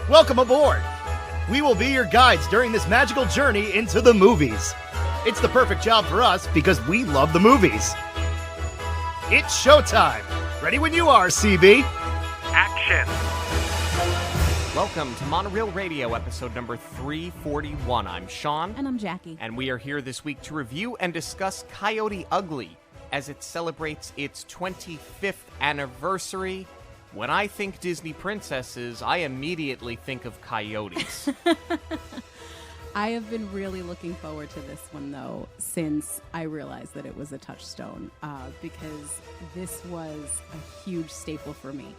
Welcome aboard! We will be your guides during this magical journey into the movies. It's the perfect job for us because we love the movies. It's showtime! Ready when you are, CB! Action! Welcome to Monoreel Radio, episode number 341. I'm Sean. And I'm Jackie. And we are here this week to review and discuss Coyote Ugly as it celebrates its 25th anniversary. When I think Disney princesses, I immediately think of coyotes. I have been really looking forward to this one, though, since I realized that it was a touchstone, because this was a huge staple for me.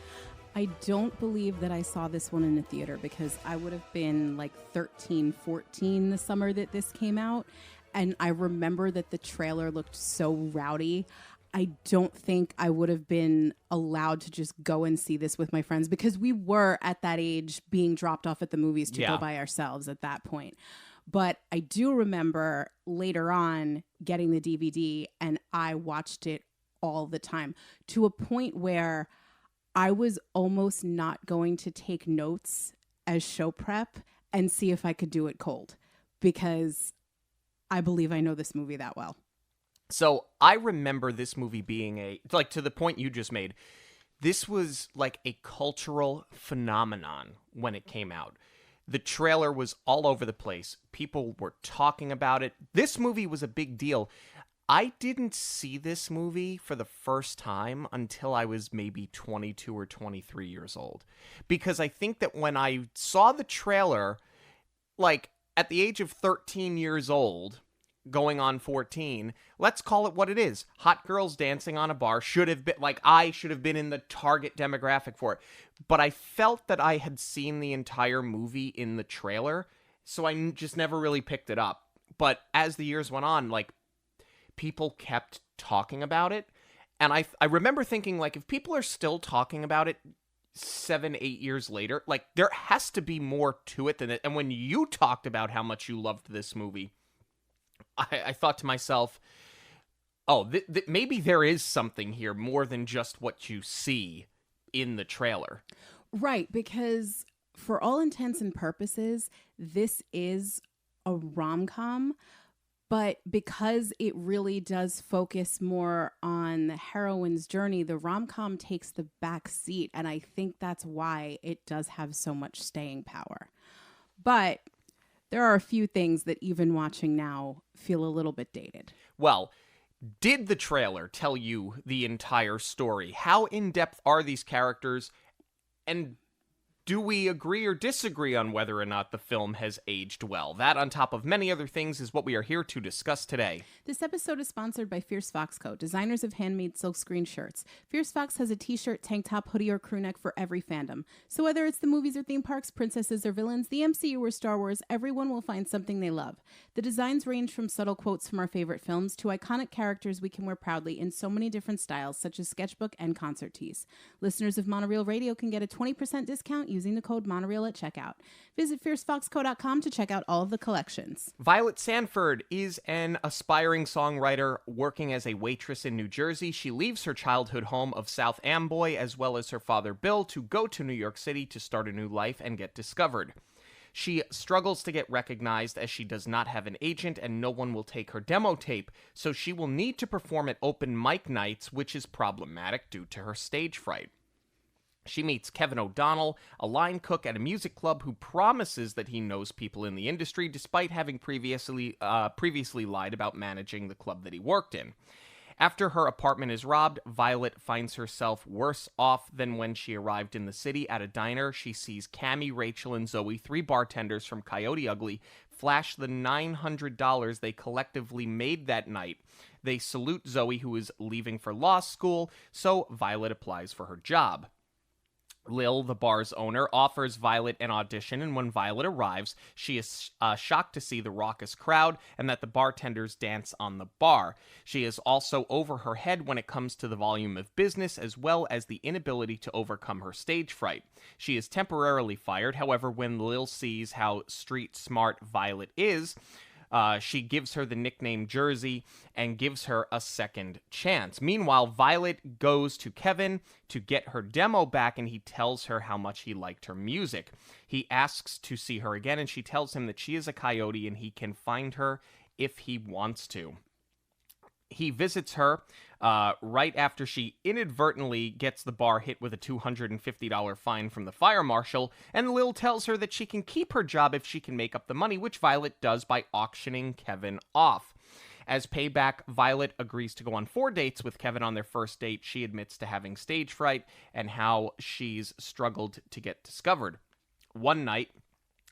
I don't believe that I saw this one in the theater because I would have been like 13, 14 the summer that this came out. And I remember that the trailer looked so rowdy. I don't think I would have been allowed to just go and see this with my friends because we were at that age being dropped off at the movies to go by ourselves at that point. But I do remember later on getting the DVD and I watched it all the time to a point where I was almost not going to take notes as show prep and see if I could do it cold because I believe I know this movie that well. So I remember this movie being to the point you just made, this was like a cultural phenomenon when it came out. The trailer was all over the place. People were talking about it. This movie was a big deal. I didn't see this movie for the first time until I was maybe 22 or 23 years old. Because I think that when I saw the trailer, like at the age of 13 years old, going on 14, let's call it what it is. Hot girls dancing on a bar I should have been in the target demographic for it. But I felt that I had seen the entire movie in the trailer, so I just never really picked it up. But as the years went on, like, people kept talking about it. And I remember thinking, like, if people are still talking about it 7, 8 years later, like, there has to be more to it than it. And when you talked about how much you loved this movie, I thought to myself, oh, maybe there is something here more than just what you see in the trailer. Right, because for all intents and purposes, this is a rom-com, but because it really does focus more on the heroine's journey, the rom-com takes the back seat, and I think that's why it does have so much staying power. But there are a few things that even watching now feel a little bit dated. Well, did the trailer tell you the entire story? How in-depth are these characters? And do we agree or disagree on whether or not the film has aged well? That, on top of many other things, is what we are here to discuss today. This episode is sponsored by Fierce Fox Co., designers of handmade silkscreen shirts. Fierce Fox has a t-shirt, tank top, hoodie, or crew neck for every fandom. So whether it's the movies or theme parks, princesses or villains, the MCU or Star Wars, everyone will find something they love. The designs range from subtle quotes from our favorite films to iconic characters we can wear proudly in so many different styles, such as sketchbook and concert tees. Listeners of Monoreel Radio can get a 20% discount using the code Monoreel at checkout. Visit fiercefoxco.com to check out all of the collections. Violet Sanford is an aspiring songwriter working as a waitress in New Jersey. She leaves her childhood home of South Amboy as well as her father Bill to go to New York City to start a new life and get discovered. She struggles to get recognized as she does not have an agent and no one will take her demo tape, so she will need to perform at open mic nights, which is problematic due to her stage fright. She meets Kevin O'Donnell, a line cook at a music club who promises that he knows people in the industry despite having previously lied about managing the club that he worked in. After her apartment is robbed, Violet finds herself worse off than when she arrived in the city. At a diner, she sees Cammie, Rachel, and Zoe, 3 bartenders from Coyote Ugly, flash the $900 they collectively made that night. They salute Zoe, who is leaving for law school, so Violet applies for her job. Lil, the bar's owner, offers Violet an audition, and when Violet arrives, she is shocked to see the raucous crowd and that the bartenders dance on the bar. She is also over her head when it comes to the volume of business, as well as the inability to overcome her stage fright. She is temporarily fired, however, when Lil sees how street smart Violet is, She gives her the nickname Jersey and gives her a second chance. Meanwhile, Violet goes to Kevin to get her demo back, and he tells her how much he liked her music. He asks to see her again, and she tells him that she is a coyote and he can find her if he wants to. He visits her right after she inadvertently gets the bar hit with a $250 fine from the fire marshal, and Lil tells her that she can keep her job if she can make up the money, which Violet does by auctioning Kevin off. As payback, Violet agrees to go on 4 dates with Kevin. On their first date, she admits to having stage fright and how she's struggled to get discovered. One night,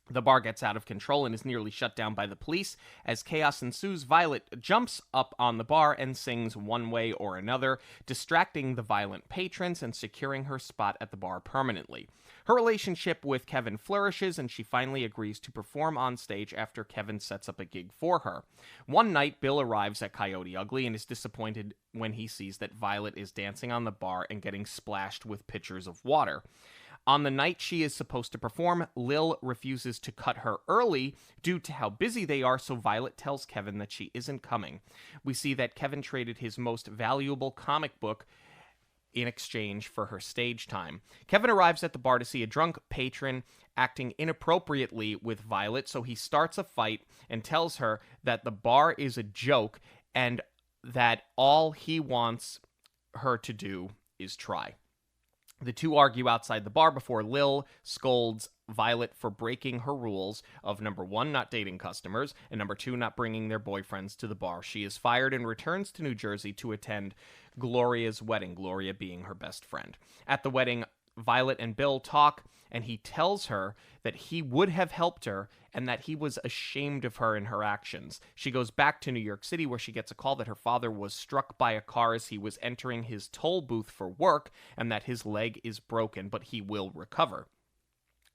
the bar gets out of control and is nearly shut down by the police. As chaos ensues, Violet jumps up on the bar and sings One Way or Another, distracting the violent patrons and securing her spot at the bar permanently. Her relationship with Kevin flourishes, and she finally agrees to perform on stage after Kevin sets up a gig for her. One night, Bill arrives at Coyote Ugly and is disappointed when he sees that Violet is dancing on the bar and getting splashed with pitchers of water. On the night she is supposed to perform, Lil refuses to cut her early due to how busy they are, so Violet tells Kevin that she isn't coming. We see that Kevin traded his most valuable comic book in exchange for her stage time. Kevin arrives at the bar to see a drunk patron acting inappropriately with Violet, so he starts a fight and tells her that the bar is a joke and that all he wants her to do is try. The two argue outside the bar before Lil scolds Violet for breaking her rules of number 1, not dating customers, and number 2, not bringing their boyfriends to the bar. She is fired and returns to New Jersey to attend Gloria's wedding, Gloria being her best friend. At the wedding, Violet and Bill talk, and he tells her that he would have helped her and that he was ashamed of her and her actions. She goes back to New York City, where she gets a call that her father was struck by a car as he was entering his toll booth for work and that his leg is broken, but he will recover.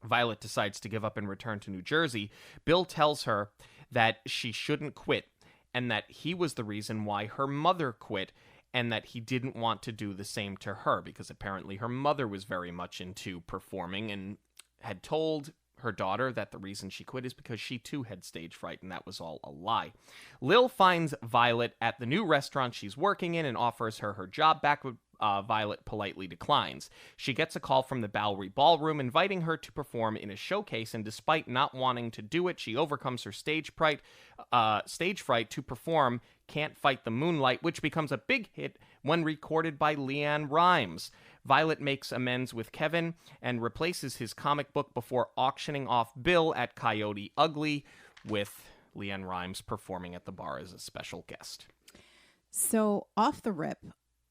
Violet decides to give up and return to New Jersey. Bill tells her that she shouldn't quit and that he was the reason why her mother quit, and that he didn't want to do the same to her because apparently her mother was very much into performing and had told her daughter that the reason she quit is because she too had stage fright, and that was all a lie. Lil finds Violet at the new restaurant she's working in and offers her her job back, but Violet politely declines. She gets a call from the Bowery Ballroom inviting her to perform in a showcase, and despite not wanting to do it, she overcomes her stage fright to perform Can't Fight the Moonlight, which becomes a big hit when recorded by LeAnn Rimes. Violet makes amends with Kevin and replaces his comic book before auctioning off Bill at Coyote Ugly, with LeAnn Rimes performing at the bar as a special guest. So, off the rip,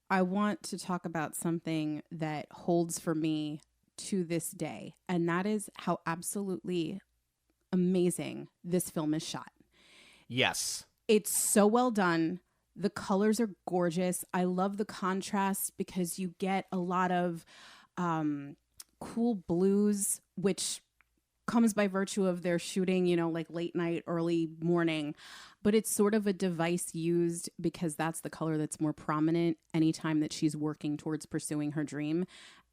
I want to talk about something that holds for me to this day, and that is how absolutely amazing this film is shot. Yes. It's so well done. The colors are gorgeous. I love the contrast because you get a lot of cool blues, which comes by virtue of their shooting, like late night, early morning. But it's sort of a device used because that's the color that's more prominent anytime that she's working towards pursuing her dream.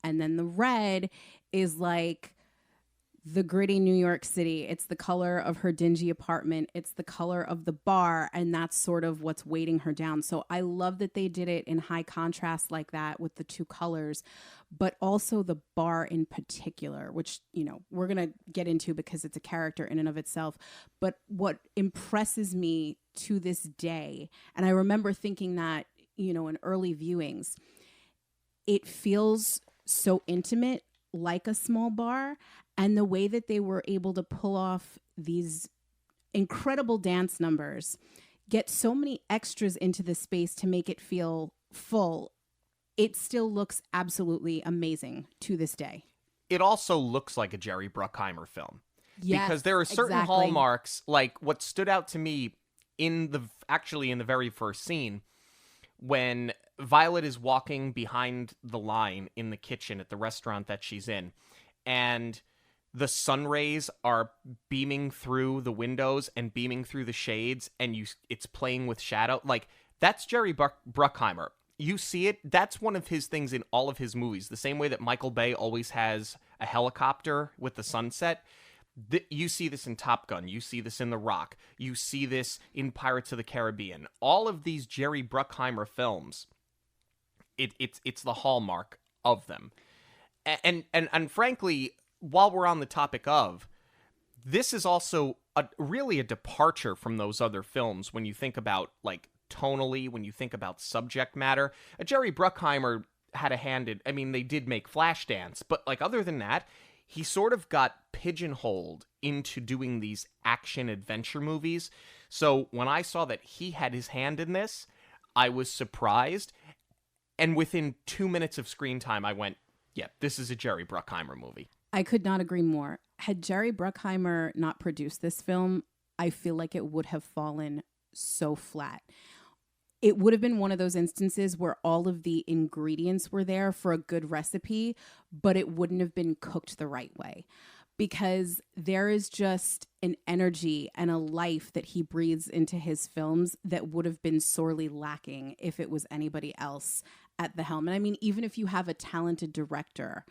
And then the red is like the gritty New York City. It's the color of her dingy apartment. It's the color of the bar. And that's sort of what's weighting her down. So I love that they did it in high contrast like that with the two colors, but also the bar in particular, which, we're going to get into because it's a character in and of itself. But what impresses me to this day, and I remember thinking that, in early viewings, it feels so intimate, like a small bar. And the way that they were able to pull off these incredible dance numbers, get so many extras into the space to make it feel full, it still looks absolutely amazing to this day. It also looks like a Jerry Bruckheimer film. Yes, because there are certain exactly. hallmarks, like what stood out to me in the very first scene, when Violet is walking behind the line in the kitchen at the restaurant that she's in, and the sun rays are beaming through the windows and beaming through the shades, and it's playing with shadow. Like, that's Jerry Bruckheimer. You see it. That's one of his things in all of his movies. The same way that Michael Bay always has a helicopter with the sunset. You see this in Top Gun. You see this in The Rock. You see this in Pirates of the Caribbean. All of these Jerry Bruckheimer films, it's the hallmark of them. And frankly, while we're on the topic of, this is also really a departure from those other films when you think about, like, tonally, when you think about subject matter. Jerry Bruckheimer had a hand in, I mean, they did make Flashdance, but, like, other than that, he sort of got pigeonholed into doing these action adventure movies. So when I saw that he had his hand in this, I was surprised. And within 2 minutes of screen time, I went, yeah, this is a Jerry Bruckheimer movie. I could not agree more. Had Jerry Bruckheimer not produced this film, I feel like it would have fallen so flat. It would have been one of those instances where all of the ingredients were there for a good recipe, but it wouldn't have been cooked the right way. Because there is just an energy and a life that he breathes into his films that would have been sorely lacking if it was anybody else at the helm. And I mean, even if you have a talented director,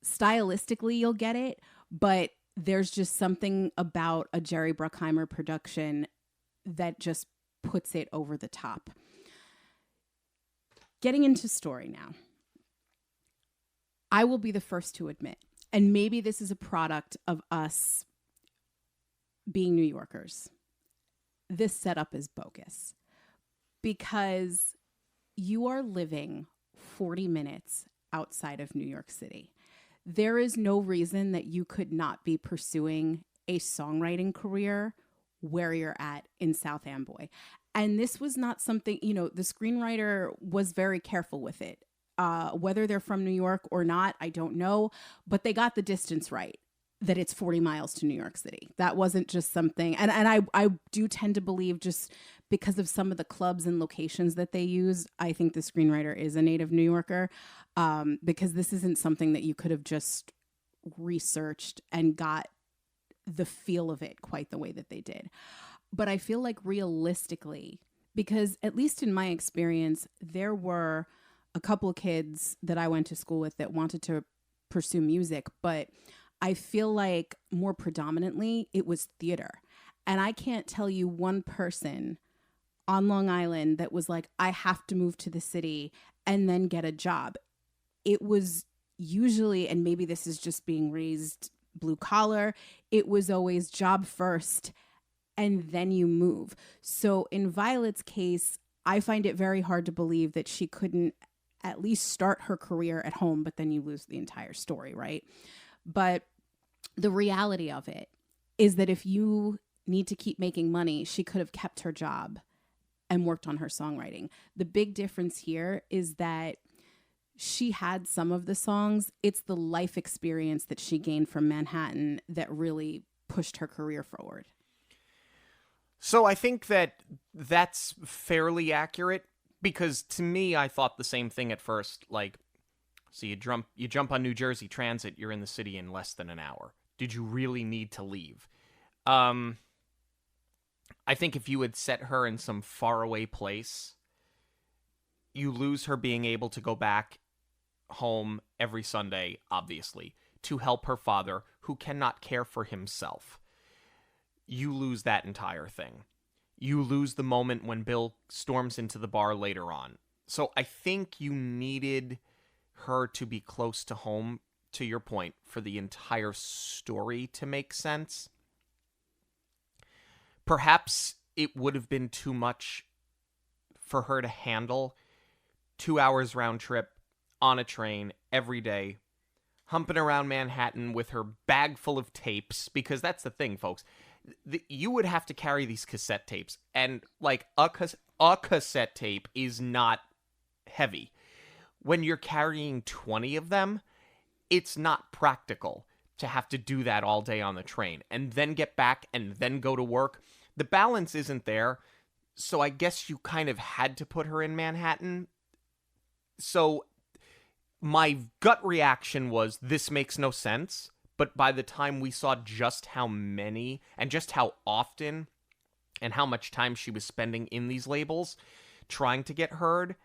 stylistically you'll get it, but there's just something about a Jerry Bruckheimer production that just puts it over the top. Getting into story now. I will be the first to admit, and maybe this is a product of us being New Yorkers, this setup is bogus because you are living 40 minutes outside of New York City. There is no reason that you could not be pursuing a songwriting career where you're at in South Amboy. And this was not something, you know, the screenwriter was very careful with it. Whether they're from New York or not, I don't know, but they got the distance right, that it's 40 miles to New York City. That wasn't just something, and I do tend to believe, just because of some of the clubs and locations that they use, I think the screenwriter is a native New Yorker, because this isn't something that you could have just researched and got the feel of it quite the way that they did. But I feel like realistically, because at least in my experience, there were a couple of kids that I went to school with that wanted to pursue music, but I feel like more predominantly it was theater. And I can't tell you one person on Long Island that was like, I have to move to the city and then get a job. It was usually, and maybe this is just being raised blue collar, it was always job first and then you move. So in Violet's case, I find it very hard to believe that she couldn't at least start her career at home, but then you lose the entire story, right? But the reality of it is that if you need to keep making money, she could have kept her job and worked on her songwriting. The big difference here is that she had some of the songs. It's the life experience that she gained from Manhattan that really pushed her career forward. So I think that that's fairly accurate, because to me, I thought the same thing at first. Like, so you jump on New Jersey Transit, you're in the city in less than an hour. Did you really need to leave? I think if you had set her in some faraway place, you lose her being able to go back home every Sunday, obviously, to help her father, who cannot care for himself. You lose that entire thing. You lose the moment when Bill storms into the bar later on. So I think you needed her to be close to home, to your point, for the entire story to make sense. Perhaps it would have been too much for her to handle 2 hours round trip on a train every day, humping around Manhattan with her bag full of tapes, because that's the thing, folks. You would have to carry these cassette tapes, and like a cassette tape is not heavy. When you're carrying 20 of them, it's not practical to have to do that all day on the train and then get back and then go to work. The balance isn't there, so I guess you kind of had to put her in Manhattan. So my gut reaction was, this makes no sense. But by the time we saw just how many and just how often and how much time she was spending in these labels trying to get heard,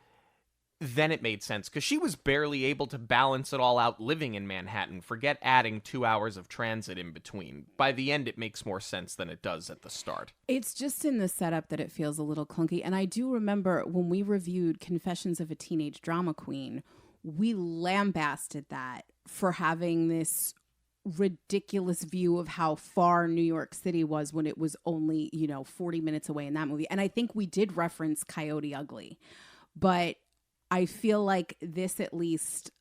then it made sense, because she was barely able to balance it all out living in Manhattan. Forget adding 2 hours of transit in between. By the end, it makes more sense than it does at the start. It's just in the setup that it feels a little clunky. And I do remember when we reviewed Confessions of a Teenage Drama Queen, we lambasted that for having this ridiculous view of how far New York City was when it was only, 40 minutes away in that movie. And I think we did reference Coyote Ugly, but I feel like this at least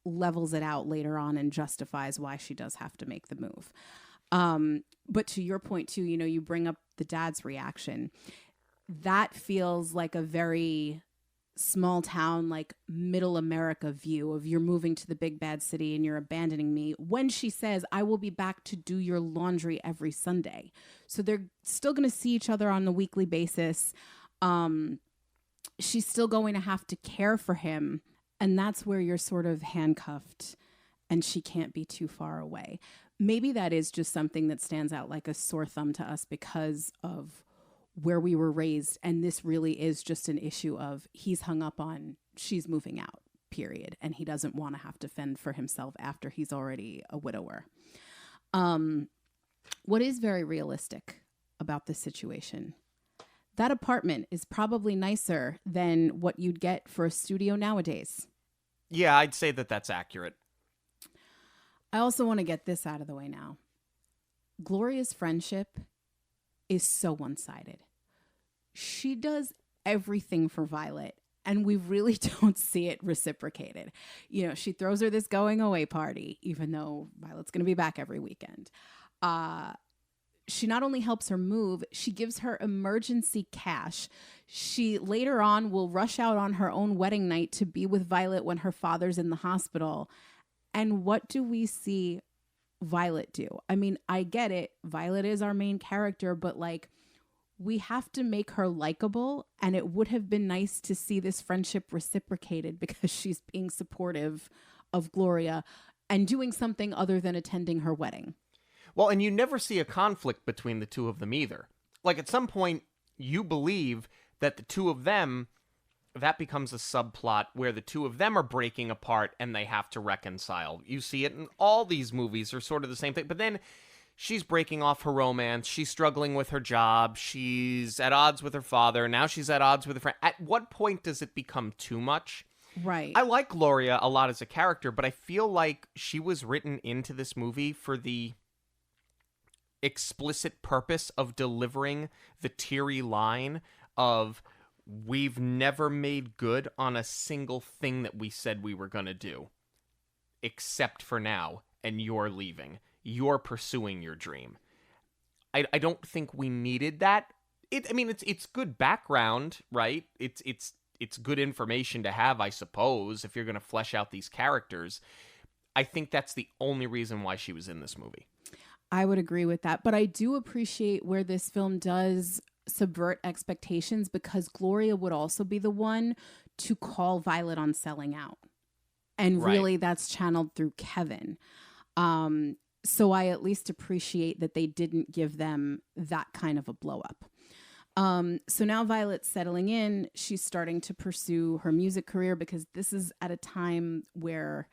levels it out later on and justifies why she does have to make the move. But to your point too, you bring up the dad's reaction. That feels like a very small town, like middle America view of you're moving to the big bad city and you're abandoning me, when she says, I will be back to do your laundry every Sunday. So they're still going to see each other on a weekly basis. She's still going to have to care for him. And that's where you're sort of handcuffed and she can't be too far away. Maybe that is just something that stands out like a sore thumb to us because of where we were raised. And this really is just an issue of he's hung up on she's moving out, period. And he doesn't want to have to fend for himself after he's already a widower. What is very realistic about this situation? That apartment is probably nicer than what you'd get for a studio nowadays. Yeah, I'd say that that's accurate. I also want to get this out of the way now. Gloria's friendship is so one-sided. She does everything for Violet, and we really don't see it reciprocated. She throws her this going away party, even though Violet's going to be back every weekend. She not only helps her move, she gives her emergency cash. She later on will rush out on her own wedding night to be with Violet when her father's in the hospital. And what do we see Violet do? I mean, I get it. Violet is our main character, but we have to make her likable. And it would have been nice to see this friendship reciprocated because she's being supportive of Gloria and doing something other than attending her wedding. Well, and you never see a conflict between the two of them either. At some point, you believe that the two of them, that becomes a subplot where the two of them are breaking apart and they have to reconcile. You see it in all these movies are sort of the same thing. But then she's breaking off her romance. She's struggling with her job. She's at odds with her father. Now she's at odds with her friend. At what point does it become too much? Right. I like Gloria a lot as a character, but I feel like she was written into this movie for the explicit purpose of delivering the teary line of, we've never made good on a single thing that we said we were going to do, except for now, and you're leaving. You're pursuing your dream. I don't think we needed that. It's good background, right? It's good information to have, I suppose, if you're going to flesh out these characters. I think that's the only reason why she was in this movie. I would agree with that. But I do appreciate where this film does subvert expectations, because Gloria would also be the one to call Violet on selling out. And really that's channeled through Kevin. So I at least appreciate that they didn't give them that kind of a blow up. So now Violet's settling in. She's starting to pursue her music career, because this is at a time where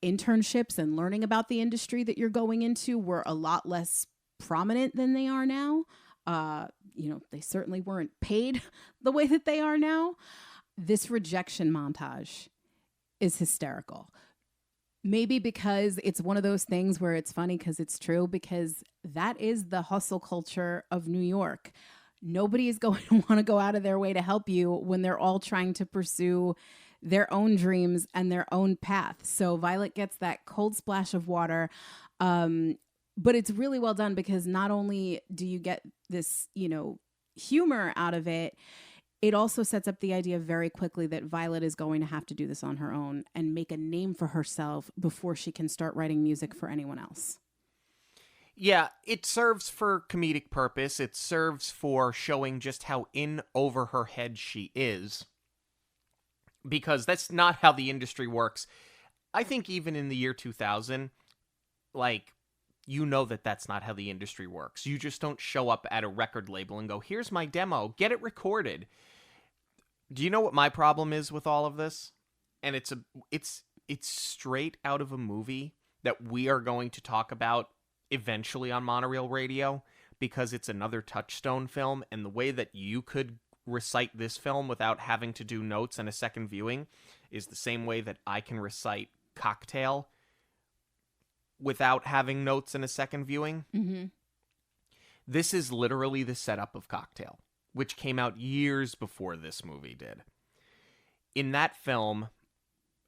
internships and learning about the industry that you're going into were a lot less prominent than they are now. They certainly weren't paid the way that they are now. This rejection montage is hysterical. Maybe because it's one of those things where it's funny because it's true, because that is the hustle culture of New York. Nobody is going to want to go out of their way to help you when they're all trying to pursue their own dreams and their own path. So Violet gets that cold splash of water. But it's really well done, because not only do you get this, humor out of it, it also sets up the idea very quickly that Violet is going to have to do this on her own and make a name for herself before she can start writing music for anyone else. Yeah, it serves for comedic purpose. It serves for showing just how in over her head she is, because that's not how the industry works. I think even in the year 2000, that's not how the industry works. You just don't show up at a record label and go, here's my demo, get it recorded. Do you know what my problem is with all of this? and it's straight out of a movie that we are going to talk about eventually on Monoreel Radio, because it's another Touchstone film, and the way that you could recite this film without having to do notes and a second viewing is the same way that I can recite Cocktail without having notes and a second viewing. Mm-hmm. This is literally the setup of Cocktail, which came out years before this movie did. In that film,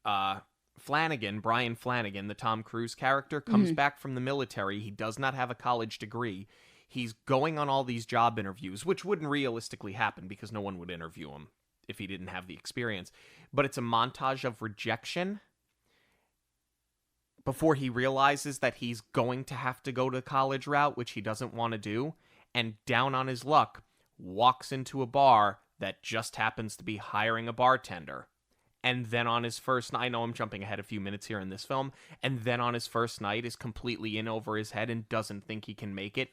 Brian Flanagan, the Tom Cruise character, comes back from the military. He does not have a college degree. He's going on all these job interviews, which wouldn't realistically happen because no one would interview him if he didn't have the experience. But it's a montage of rejection before he realizes that he's going to have to go the college route, which he doesn't want to do, and down on his luck, walks into a bar that just happens to be hiring a bartender. And then on his first night, I know I'm jumping ahead a few minutes here in this film, and then on his first night is completely in over his head and doesn't think he can make it.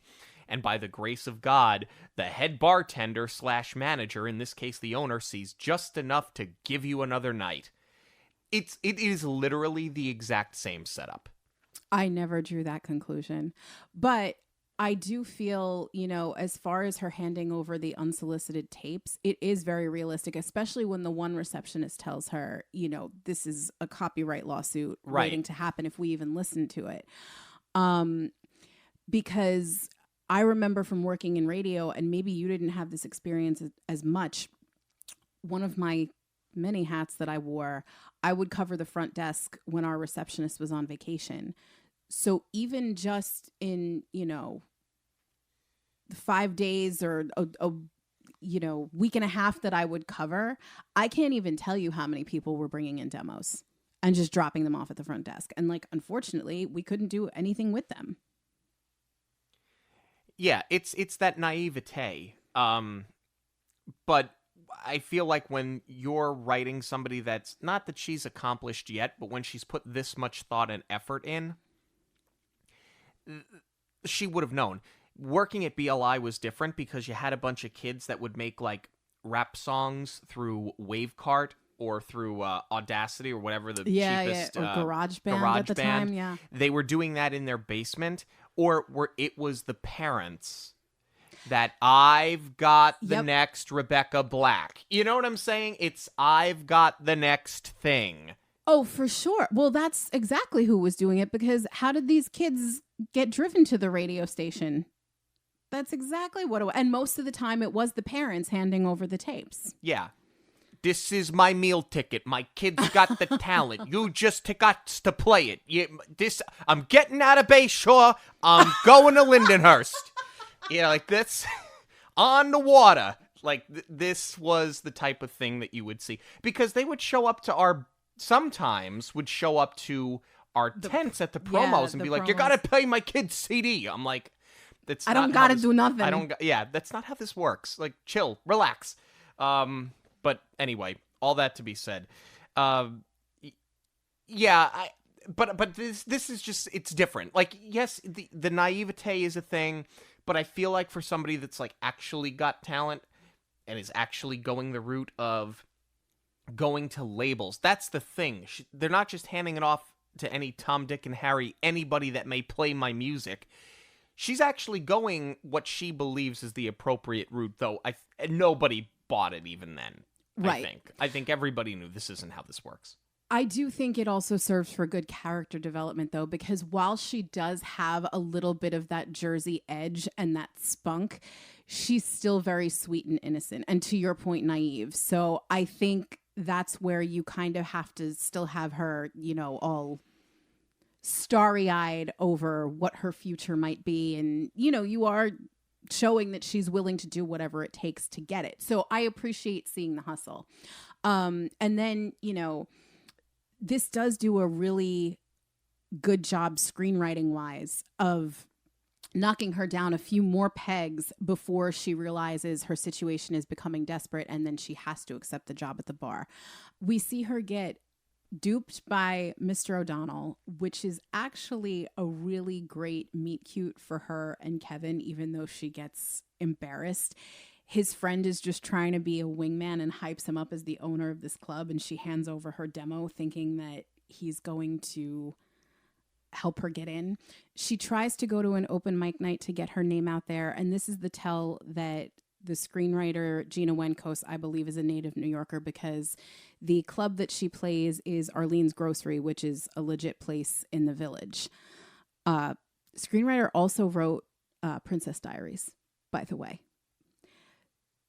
And by the grace of God, the head bartender / manager, in this case the owner, sees just enough to give you another night. It is literally the exact same setup. I never drew that conclusion. But I do feel, as far as her handing over the unsolicited tapes, it is very realistic, especially when the one receptionist tells her, this is a copyright lawsuit waiting to happen if we even listen to it. Because I remember from working in radio, and maybe you didn't have this experience as much, one of my many hats that I wore, I would cover the front desk when our receptionist was on vacation. So even just in, 5 days or a week and a half that I would cover, I can't even tell you how many people were bringing in demos and just dropping them off at the front desk. And unfortunately, we couldn't do anything with them. Yeah, it's that naivete. But I feel like when you're writing somebody that's not that she's accomplished yet, but when she's put this much thought and effort in, she would have known. Working at BLI was different because you had a bunch of kids that would make rap songs through Wavecart or through Audacity or whatever the cheapest or GarageBand at the time. Yeah, they were doing that in their basement, or it was the parents that I've got the next Rebecca Black. You know what I'm saying? It's I've got the next thing. Oh, for sure. Well, that's exactly who was doing it, because how did these kids get driven to the radio station? That's exactly what it was. And most of the time it was the parents handing over the tapes. Yeah. This is my meal ticket. My kid's got the talent. You just got to play it. I'm getting out of Bayshore. I'm going to Lindenhurst. That's on the water. This was the type of thing that you would see. Because they would show up to sometimes would show up to our tents at the promos and be like, you got to pay my kid's CD. I'm like, I don't got to do nothing. That's not how this works. Chill, relax. But anyway, all that to be said. But this is just, it's different. Yes, the naivete is a thing, but I feel like for somebody that's actually got talent and is actually going the route of going to labels, that's the thing. They're not just handing it off to any Tom, Dick, and Harry, anybody that may play my music. She's actually going what she believes is the appropriate route, though nobody bought it even then. Right. I think everybody knew this isn't how this works. I do think it also serves for good character development, though, because while she does have a little bit of that Jersey edge and that spunk, she's still very sweet and innocent. And to your point, naive. So I think that's where you kind of have to still have her, all starry-eyed over what her future might be. And, you are showing that she's willing to do whatever it takes to get it. So I appreciate seeing the hustle. And then, this does do a really good job screenwriting wise of knocking her down a few more pegs before she realizes her situation is becoming desperate, and then she has to accept the job at the bar. We see her get duped by Mr. O'Donnell, which is actually a really great meet cute for her and Kevin, even though she gets embarrassed. his friend is just trying to be a wingman and hypes him up as the owner of this club, and she hands over her demo thinking that he's going to help her get in. She tries to go to an open mic night to get her name out there, and this is the tell that the screenwriter Gina Wenkos, I believe, is a native New Yorker, because the club that she plays is Arlene's Grocery, which is a legit place in the Village. Screenwriter also wrote Princess Diaries, by the way.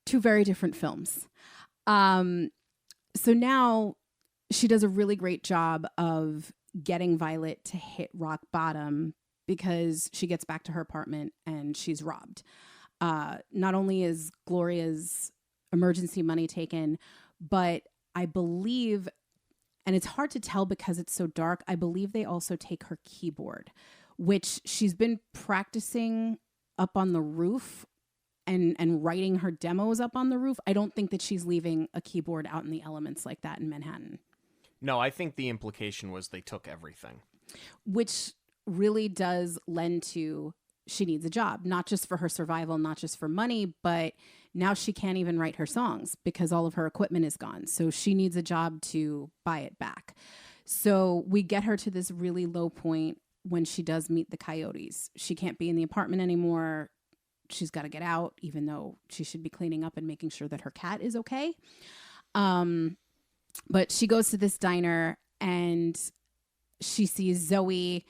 Two very different films. So now she does a really great job of getting Violet to hit rock bottom, because she gets back to her apartment and she's robbed. Not only is Gloria's emergency money taken, but I believe, and it's hard to tell because it's so dark, I believe they also take her keyboard, which she's been practicing up on the roof and writing her demos up on the roof. I don't think that she's leaving a keyboard out in the elements like that in Manhattan. No, I think the implication was they took everything. Which really does lend to she needs a job, not just for her survival, not just for money, but now she can't even write her songs because all of her equipment is gone. So she needs a job to buy it back. So we get her to this really low point when she does meet the Coyotes. She can't be in the apartment anymore. She's got to get out, even though she should be cleaning up and making sure that her cat is okay. But she goes to this diner and she sees Zoe,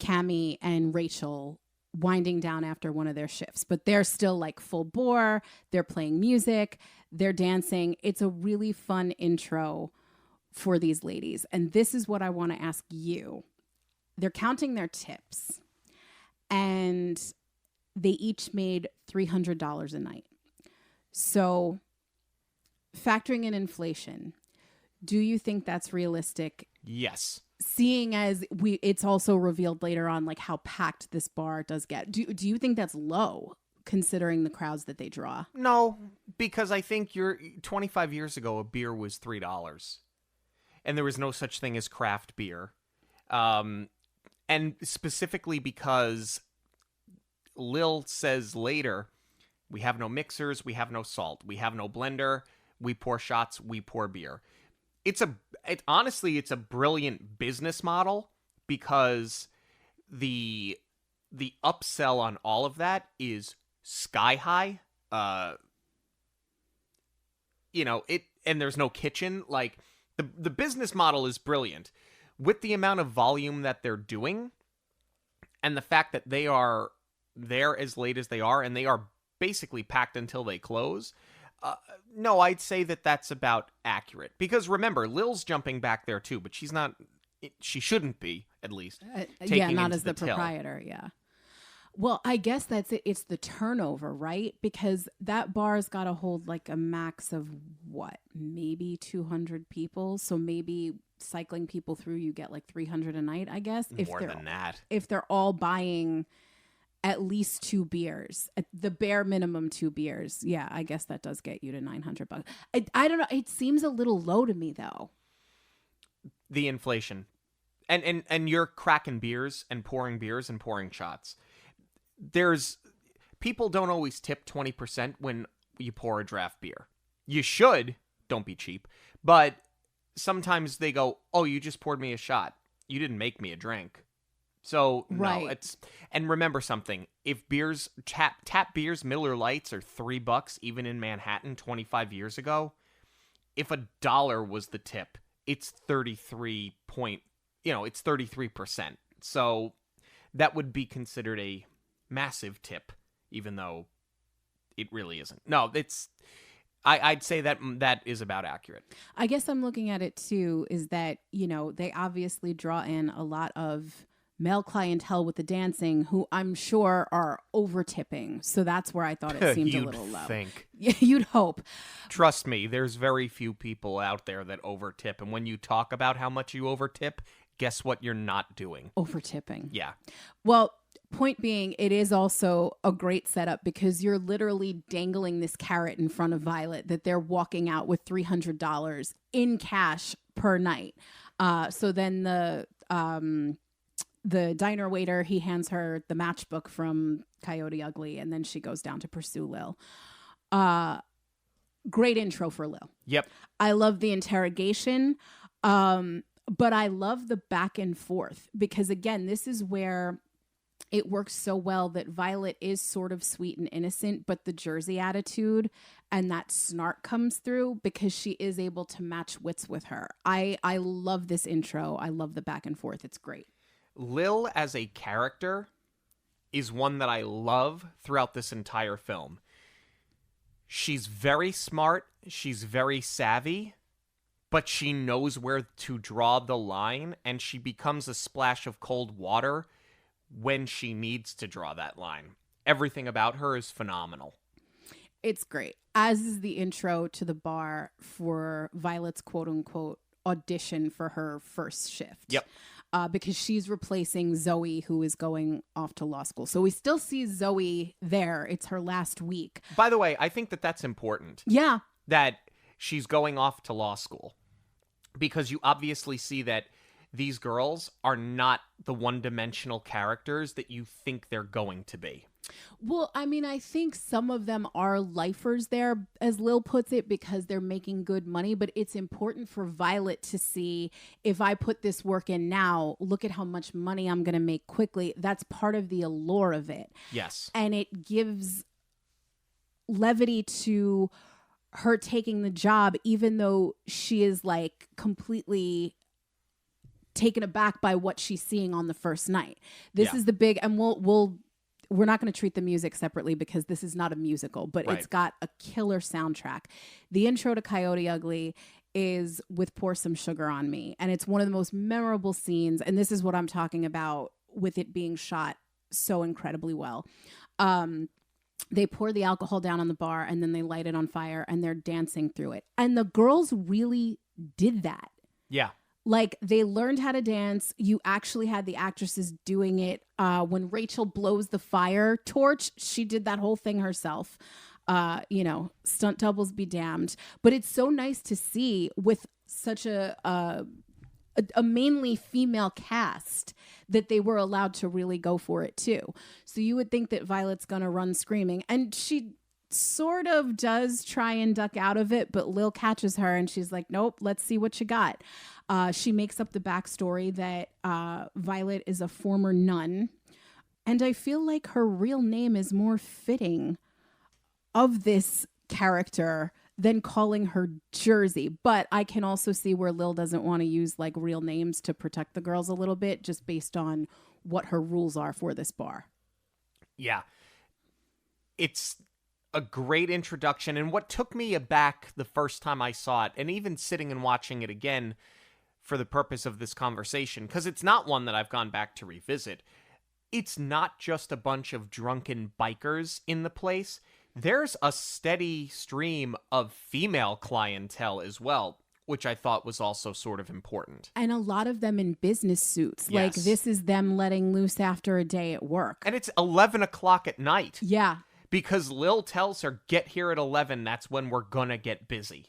Cammie, and Rachel winding down after one of their shifts. But they're still like full bore. They're playing music. They're dancing. It's a really fun intro for these ladies. And this is what I want to ask you. They're counting their tips. And they each made $300 a night. So factoring in inflation, do you think that's realistic? Yes. Seeing as it's also revealed later on, like how packed this bar does get. Do you think that's low considering the crowds that they draw? No, because I think 25 years ago, a beer was $3 and there was no such thing as craft beer. And specifically because Lil says later, we have no mixers, we have no salt, we have no blender, we pour shots, we pour beer. Honestly, it's a brilliant business model because the upsell on all of that is sky high. And there's no kitchen. Like the business model is brilliant with the amount of volume that they're doing and the fact that they are there as late as they are and they are basically packed until they close. No, I'd say that that's about accurate. Because remember, Lil's jumping back there too, but she's not. She shouldn't be, at least. Not as the proprietor. Yeah. Well, I guess that's it. It's the turnover, right? Because that bar's got to hold like a max of what, maybe 200 people. So maybe cycling people through, you get like 300 a night. I guess more than that. If they're all buying at least 2 beers, at the bare minimum 2 beers. Yeah, I guess that does get you to $900. I don't know. It seems a little low to me though. The inflation and you're cracking beers and pouring shots. People don't always tip 20% when you pour a draft beer. You should, don't be cheap, but sometimes they go, oh, you just poured me a shot. You didn't make me a drink. So right. No, and remember something. If beers, tap beers, Miller Lights are $3 even in Manhattan 25 years ago, if $1 was the tip, it's 33%. So that would be considered a massive tip, even though it really isn't. No, I'd say that is about accurate. I guess I'm looking at it too, is that, they obviously draw in a lot of male clientele with the dancing who I'm sure are over tipping. So that's where I thought it seemed a little low. Yeah, you'd hope. Trust me, there's very few people out there that over tip. And when you talk about how much you over tip, guess what you're not doing? Over tipping. Yeah. Well, point being, it is also a great setup because you're literally dangling this carrot in front of Violet that they're walking out with $300 in cash per night. So then the diner waiter, he hands her the matchbook from Coyote Ugly, and then she goes down to pursue Lil. Great intro for Lil. Yep. I love the interrogation, but I love the back and forth because, again, this is where it works so well that Violet is sort of sweet and innocent, but the Jersey attitude and that snark comes through because she is able to match wits with her. I love this intro. I love the back and forth. It's great. Lil as a character is one that I love throughout this entire film. She's very smart. She's very savvy. But she knows where to draw the line, and she becomes a splash of cold water when she needs to draw that line. Everything about her is phenomenal. It's great. As is the intro to the bar for Violet's quote-unquote audition for her first shift. Yep. Because she's replacing Zoe, who is going off to law school. So we still see Zoe there. It's her last week. By the way, I think that that's important. Yeah. That she's going off to law school. Because you obviously see that these girls are not the one-dimensional characters that you think they're going to be. Well, I mean, I think some of them are lifers there, as Lil puts it, because they're making good money. But it's important for Violet to see, if I put this work in now, look at how much money I'm going to make quickly. That's part of the allure of it. Yes. And it gives levity to her taking the job, even though she is like completely taken aback by what she's seeing on the first night. This is the big, and we're not going to treat the music separately because this is not a musical, but right. It's got a killer soundtrack. The intro to Coyote Ugly is with Pour Some Sugar on Me. And it's one of the most memorable scenes. And this is what I'm talking about with it being shot so incredibly well. They pour the alcohol down on the bar and then they light it on fire and they're dancing through it. And the girls really did that. Yeah. Like, they learned how to dance. You actually had the actresses doing it. When Rachel blows the fire torch, she did that whole thing herself. Stunt doubles be damned. But it's so nice to see with such a mainly female cast that they were allowed to really go for it too. So you would think that Violet's gonna run screaming, and she sort of does try and duck out of it, but Lil catches her and she's like, nope, let's see what you got. She makes up the backstory that Violet is a former nun, and I feel like her real name is more fitting of this character than calling her Jersey. But I can also see where Lil doesn't want to use like real names to protect the girls a little bit, just based on what her rules are for this bar. Yeah. It's a great introduction, and what took me aback the first time I saw it, and even sitting and watching it again for the purpose of this conversation, because it's not one that I've gone back to revisit, it's not just a bunch of drunken bikers in the place. There's a steady stream of female clientele as well, which I thought was also sort of important. And a lot of them in business suits. Yes. Like, this is them letting loose after a day at work. And it's 11 o'clock at night. Yeah. Because Lil tells her, get here at 11, that's when we're gonna get busy.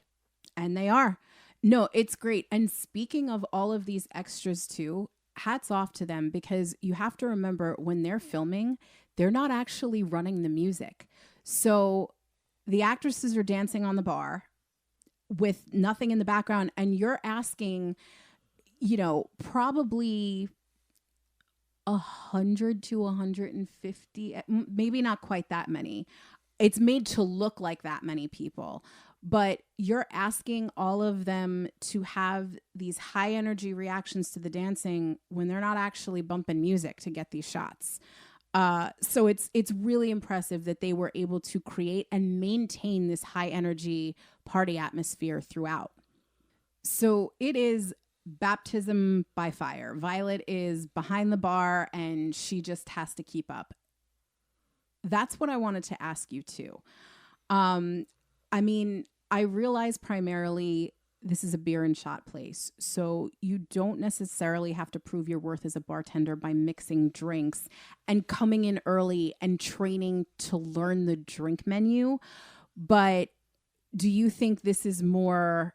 And they are. No, it's great. And speaking of all of these extras too, hats off to them, because you have to remember, when they're filming, they're not actually running the music. So the actresses are dancing on the bar with nothing in the background, and you're asking, probably 100 to 150, maybe not quite that many. It's made to look like that many people, but you're asking all of them to have these high energy reactions to the dancing when they're not actually bumping music to get these shots. So it's really impressive that they were able to create and maintain this high energy party atmosphere throughout. So it is baptism by fire. Violet is behind the bar and she just has to keep up. That's what I wanted to ask you too. I realize primarily this is a beer and shot place, so you don't necessarily have to prove your worth as a bartender by mixing drinks and coming in early and training to learn the drink menu. But do you think this is more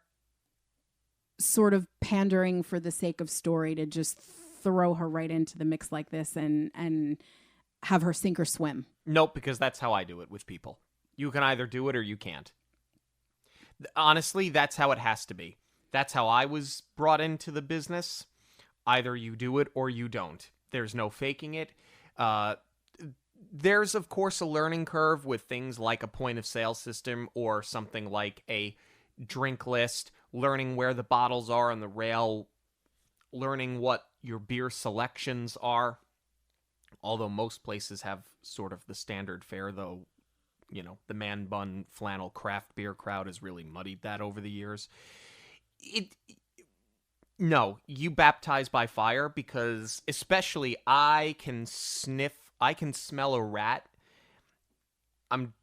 sort of pandering for the sake of story to just throw her right into the mix like this and have her sink or swim? Nope, because that's how I do it with people. You can either do it or you can't. Honestly, that's how it has to be. That's how I was brought into the business. Either you do it or you don't. There's no faking it. There's, of course, a learning curve with things like a point of sale system or something like a drink list, learning where the bottles are on the rail, learning what your beer selections are. Although most places have sort of the standard fare, though, you know, the man bun flannel craft beer crowd has really muddied that over the years. No, you baptize by fire, because especially I can smell a rat. I'm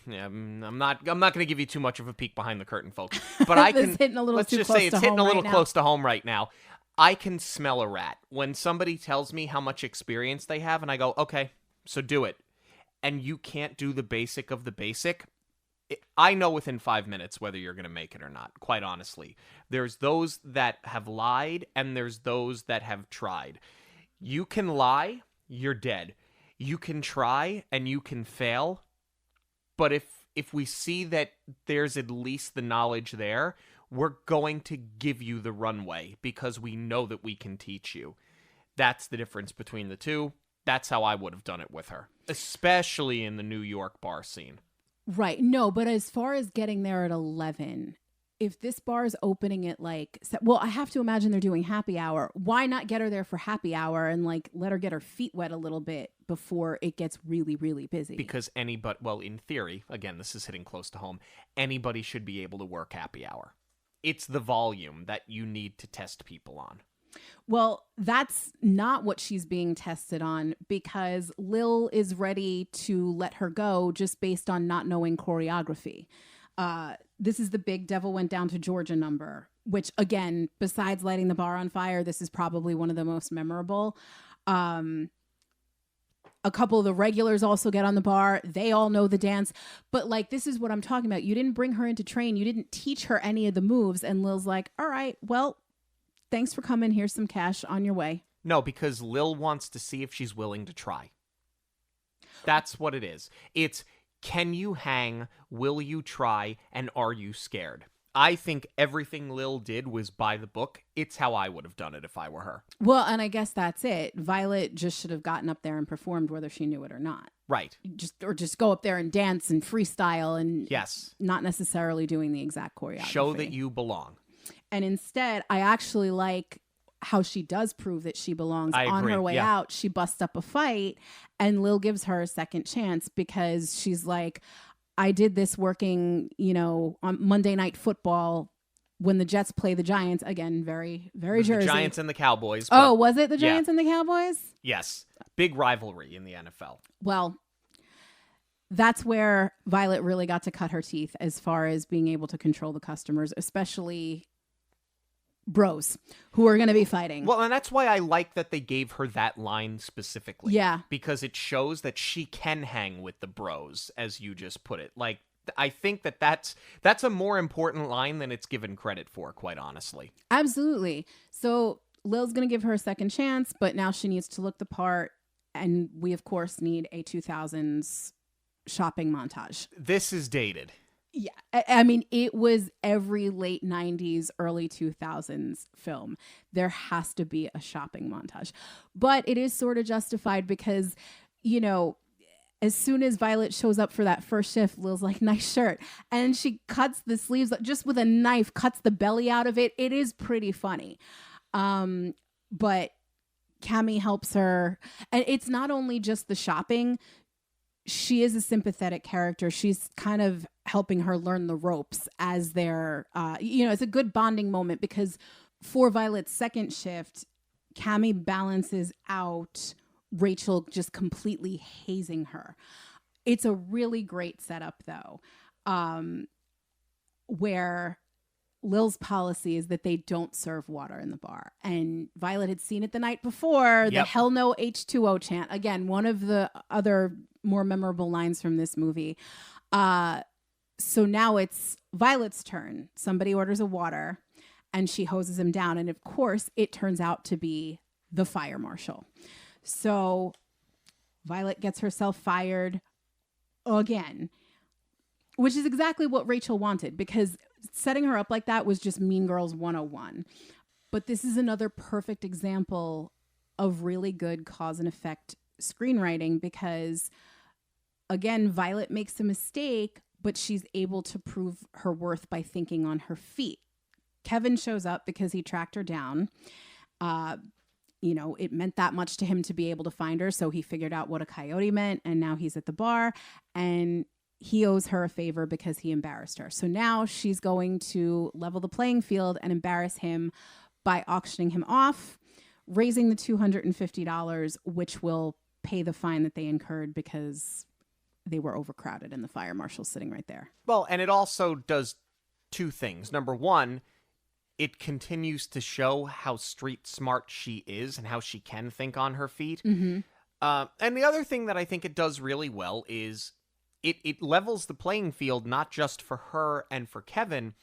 not going to give you too much of a peek behind the curtain, folks. But I can. Hitting a little let's too just close say it's to hitting home a little right close to home right now. I can smell a rat when somebody tells me how much experience they have, and I go, okay, so do it. And you can't do the basic of the basic. I know within 5 minutes whether you're going to make it or not, quite honestly. There's those that have lied, and there's those that have tried. You can lie, you're dead. You can try, and you can fail. But if we see that there's at least the knowledge there, we're going to give you the runway because we know that we can teach you. That's the difference between the two. That's how I would have done it with her, especially in the New York bar scene. Right. No, but as far as getting there at 11, if this bar is opening at well, I have to imagine they're doing happy hour. Why not get her there for happy hour and let her get her feet wet a little bit before it gets really, really busy? Because anybody, well, in theory, again, this is hitting close to home, anybody should be able to work happy hour. It's the volume that you need to test people on. Well, that's not what she's being tested on, because Lil is ready to let her go just based on not knowing choreography. This is the big Devil Went Down to Georgia number, which, again, besides lighting the bar on fire, this is probably one of the most memorable. A couple of the regulars also get on the bar. They all know the dance. But this is what I'm talking about. You didn't bring her in to train. You didn't teach her any of the moves. And Lil's like, all right, well, thanks for coming. Here's some cash on your way. No, because Lil wants to see if she's willing to try. That's what it is. It's, can you hang? Will you try? And are you scared? I think everything Lil did was by the book. It's how I would have done it if I were her. Well, and I guess that's it. Violet just should have gotten up there and performed whether she knew it or not. Right. Just go up there and dance and freestyle and yes, not necessarily doing the exact choreography. Show that you belong. And instead, I actually like how she does prove that she belongs. On her way out, she busts up a fight, and Lil gives her a second chance because she's like, I did this working, on Monday Night Football when the Jets play the Giants. Again, very, very Jersey. The Giants and the Cowboys. Oh, was it the Giants and the Cowboys? Yes. Big rivalry in the NFL. Well, that's where Violet really got to cut her teeth as far as being able to control the customers, especially bros who are going to be fighting. Well, and that's why I like that they gave her that line specifically. Yeah. Because it shows that she can hang with the bros, as you just put it. I think that's a more important line than it's given credit for, quite honestly. Absolutely. So Lil's going to give her a second chance, but now she needs to look the part. And we, of course, need a 2000s shopping montage. This is dated. Yeah. I mean, it was every late 90s, early 2000s film. There has to be a shopping montage. But it is sort of justified because, as soon as Violet shows up for that first shift, Lil's like, nice shirt. And she cuts the sleeves just with a knife, cuts the belly out of it. It is pretty funny. But Cammy helps her. And it's not only just the shopping. She is a sympathetic character. She's kind of helping her learn the ropes as they're, it's a good bonding moment because for Violet's second shift, Cammy balances out Rachel just completely hazing her. It's a really great setup though, where Lil's policy is that they don't serve water in the bar. And Violet had seen it the night before, the hell no H2O chant. Again, one of the other more memorable lines from this movie. So now it's Violet's turn. Somebody orders a water and she hoses him down. And of course, it turns out to be the fire marshal. So Violet gets herself fired again. which is exactly what Rachel wanted, because setting her up like that was just Mean Girls 101. But this is another perfect example of really good cause and effect screenwriting, because again, Violet makes a mistake, but she's able to prove her worth by thinking on her feet. Kevin shows up because he tracked her down. It meant that much to him to be able to find her, so he figured out what a coyote meant, and now he's at the bar, and he owes her a favor because he embarrassed her. So now she's going to level the playing field and embarrass him by auctioning him off, raising the $250, which will pay the fine that they incurred because they were overcrowded and the fire marshal's sitting right there. Well, and it also does two things. Number one, it continues to show how street smart she is and how she can think on her feet. Mm-hmm. And the other thing that I think it does really well is it levels the playing field, not just for her and for Kevin,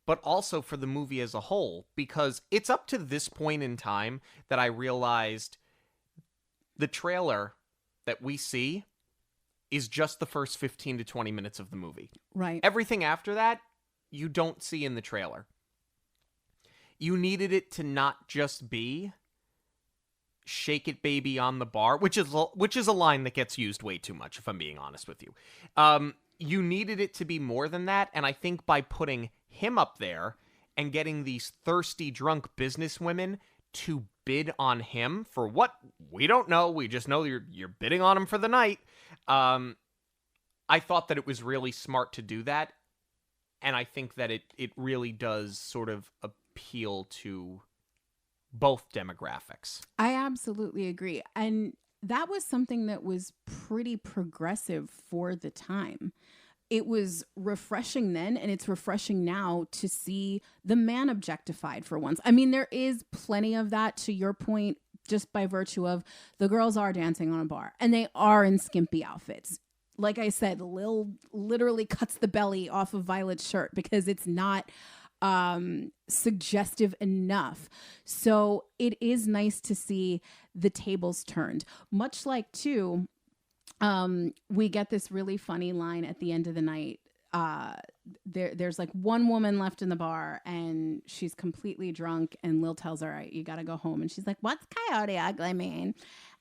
but also for the movie as a whole, because it's up to this point in time that I realized the trailer that we see is just the first 15 to 20 minutes of the movie. Right. Everything after that, you don't see in the trailer. You needed it to not just be "Shake It, Baby" on the bar, which is a line that gets used way too much, if I'm being honest with you. You needed it to be more than that, and I think by putting him up there and getting these thirsty, drunk businesswomen to bid on him for what we don't know, we just know you're bidding on him for the night. I thought that it was really smart to do that, and I think that it really does sort of appeal to both demographics. I absolutely agree. And that was something that was pretty progressive for the time. It was refreshing then, and it's refreshing now to see the man objectified for once. I mean, there is plenty of that, to your point, just by virtue of the girls are dancing on a bar, and they are in skimpy outfits. Like I said, Lil literally cuts the belly off of Violet's shirt because it's not suggestive enough. So it is nice to see the tables turned. Much like, too, we get this really funny line at the end of the night. There's like one woman left in the bar, and she's completely drunk, and Lil tells her, "All right, you got to go home." And she's like, "What's Coyote Ugly mean?"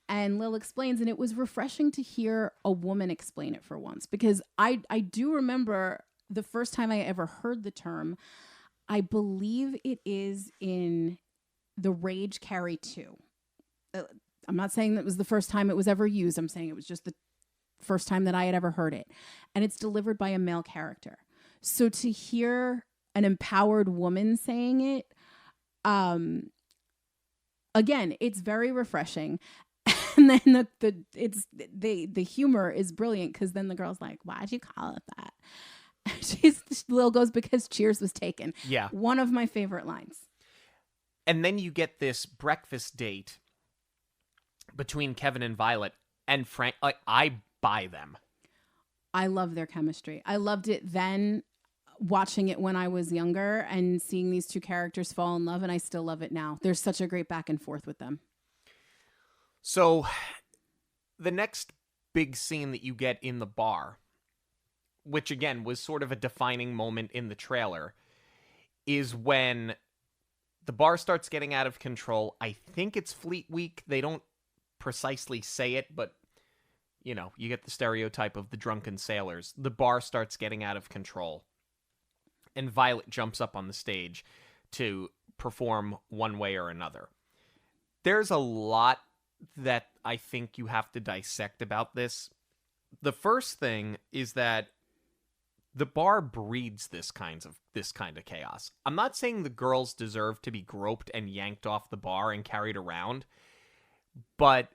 And Lil explains, and it was refreshing to hear a woman explain it for once, because I do remember the first time I ever heard the term. I believe it is in The Rage Carry 2. I'm not saying that was the first time it was ever used. I'm saying it was just the first time that I had ever heard it. And it's delivered by a male character. So to hear an empowered woman saying it, again, it's very refreshing. And then the humor is brilliant, because then the girl's like, "Why'd you call it that?" Lil goes, "Because Cheers was taken." Yeah. One of my favorite lines. And then you get this breakfast date between Kevin and Violet, and Frank, like, I buy them. I love their chemistry. I loved it then, watching it when I was younger, and seeing these two characters fall in love, and I still love it now. There's such a great back and forth with them. So the next big scene that you get in the bar, which again was sort of a defining moment in the trailer, is when the bar starts getting out of control. I think it's Fleet Week. They don't precisely say it, but you get the stereotype of the drunken sailors. The bar starts getting out of control, and Violet jumps up on the stage to perform one way or another. There's a lot that I think you have to dissect about this. The first thing is that the bar breeds this kind of chaos. I'm not saying the girls deserve to be groped and yanked off the bar and carried around, but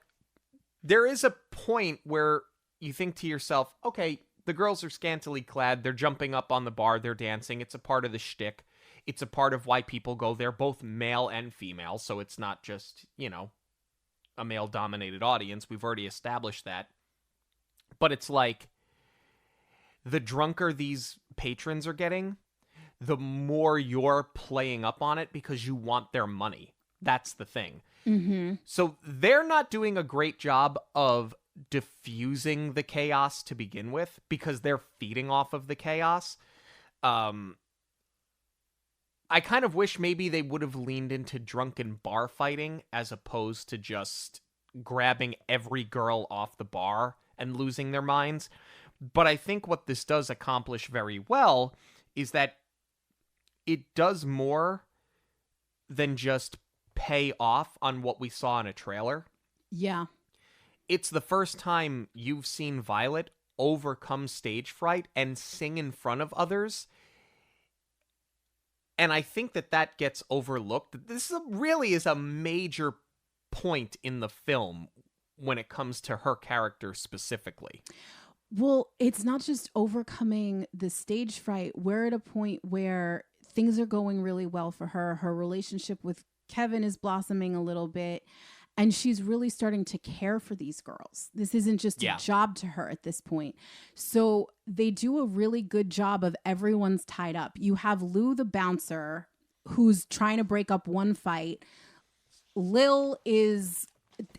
there is a point where you think to yourself, okay, the girls are scantily clad, they're jumping up on the bar, they're dancing, it's a part of the shtick, it's a part of why people go there, both male and female, so it's not just, a male-dominated audience, we've already established that. But it's like, the drunker these patrons are getting, the more you're playing up on it because you want their money. That's the thing. Mm-hmm. So they're not doing a great job of diffusing the chaos to begin with, because they're feeding off of the chaos. I kind of wish maybe they would have leaned into drunken bar fighting as opposed to just grabbing every girl off the bar and losing their minds. But I think what this does accomplish very well is that it does more than just pay off on what we saw in a trailer. Yeah. It's the first time you've seen Violet overcome stage fright and sing in front of others. And I think that gets overlooked. This really is a major point in the film when it comes to her character specifically. Well, it's not just overcoming the stage fright. We're at a point where things are going really well for her. Her relationship with Kevin is blossoming a little bit, and she's really starting to care for these girls. This isn't just a job to her at this point. So they do a really good job of everyone's tied up. You have Lou the bouncer who's trying to break up one fight. Lil is...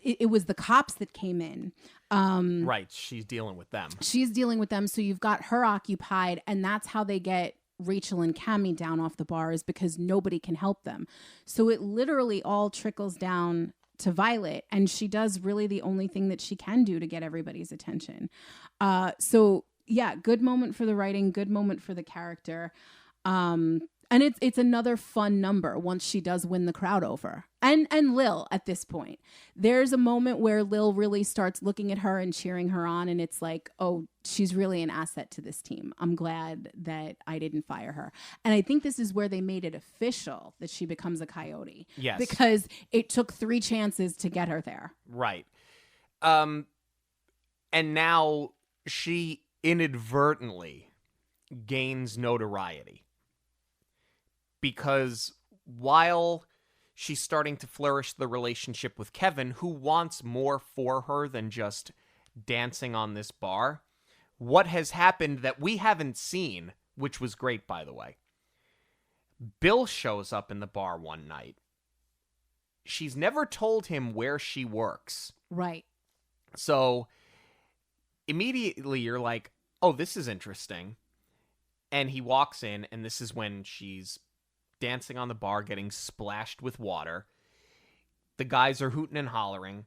It was the cops that came in. Right. She's dealing with them. So you've got her occupied, and that's how they get Rachel and Cammie down off the bar, is because nobody can help them. So it literally all trickles down to Violet, and she does really the only thing that she can do to get everybody's attention. So yeah, good moment for the writing, good moment for the character. And it's another fun number once she does win the crowd over. And Lil at this point. There's a moment where Lil really starts looking at her and cheering her on, and it's like, oh, she's really an asset to this team. I'm glad that I didn't fire her. And I think this is where they made it official that she becomes a Coyote. Yes. Because it took 3 chances to get her there. Right. And now she inadvertently gains notoriety. Because while she's starting to flourish the relationship with Kevin, who wants more for her than just dancing on this bar, what has happened that we haven't seen, which was great, by the way. Bill shows up in the bar one night. She's never told him where she works. Right. So immediately you're like, oh, this is interesting. And he walks in, and this is when she's dancing on the bar, getting splashed with water. The guys are hooting and hollering.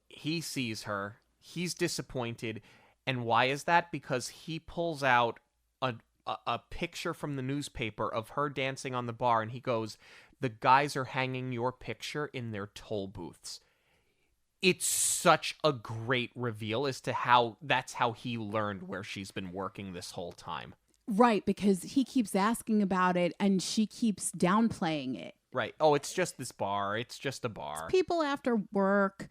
He sees her. He's disappointed. And why is that? Because he pulls out a picture from the newspaper of her dancing on the bar, and he goes, the guys are hanging your picture in their toll booths. It's such a great reveal as to how that's how he learned where she's been working this whole time. Right, because he keeps asking about it and she keeps downplaying it. Right. Oh, it's just this bar. It's just a bar. It's people after work.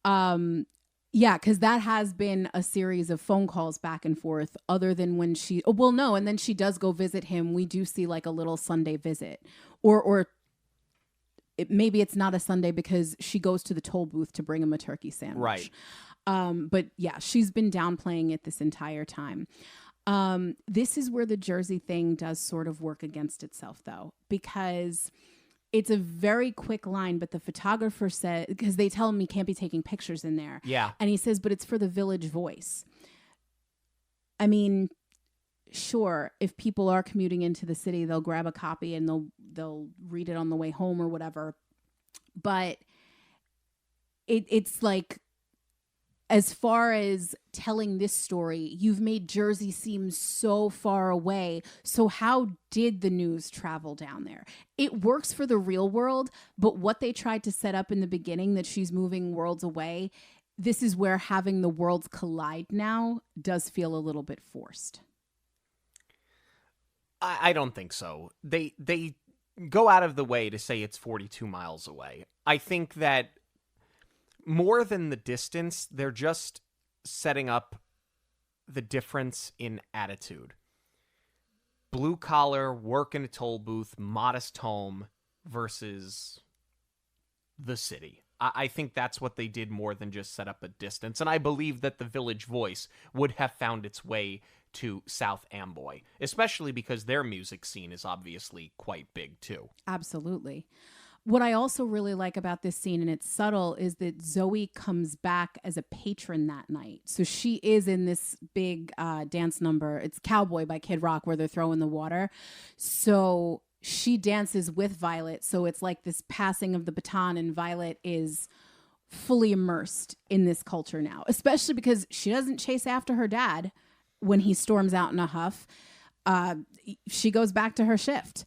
Yeah, because that has been a series of phone calls back and forth other than when she... Oh, well, no, and then she does go visit him. We do see like a little Sunday visit. Or maybe it's not a Sunday because she goes to the toll booth to bring him a turkey sandwich. Right. But yeah, she's been downplaying it this entire time. This is where the Jersey thing does sort of work against itself, though, because it's a very quick line, but the photographer said, because they tell him he can't be taking pictures in there. Yeah. And he says, but it's for the Village Voice. I mean, sure, if people are commuting into the city, they'll grab a copy and they'll read it on the way home or whatever. But it's like, as far as telling this story, you've made Jersey seem so far away. So how did the news travel down there? It works for the real world, but what they tried to set up in the beginning, that she's moving worlds away, this is where having the worlds collide now does feel a little bit forced. I don't think so. They go out of the way to say it's 42 miles away. I think that more than the distance, they're just setting up the difference in attitude. Blue collar, work in a toll booth, modest home versus the city. I think that's what they did more than just set up a distance. And I believe that the Village Voice would have found its way to South Amboy, especially because their music scene is obviously quite big too. Absolutely. What I also really like about this scene, and it's subtle, is that Zoe comes back as a patron that night. So she is in this big dance number. It's Cowboy by Kid Rock, where they're throwing the water. So she dances with Violet. So it's like this passing of the baton, and Violet is fully immersed in this culture now, especially because she doesn't chase after her dad when he storms out in a huff. She goes back to her shift.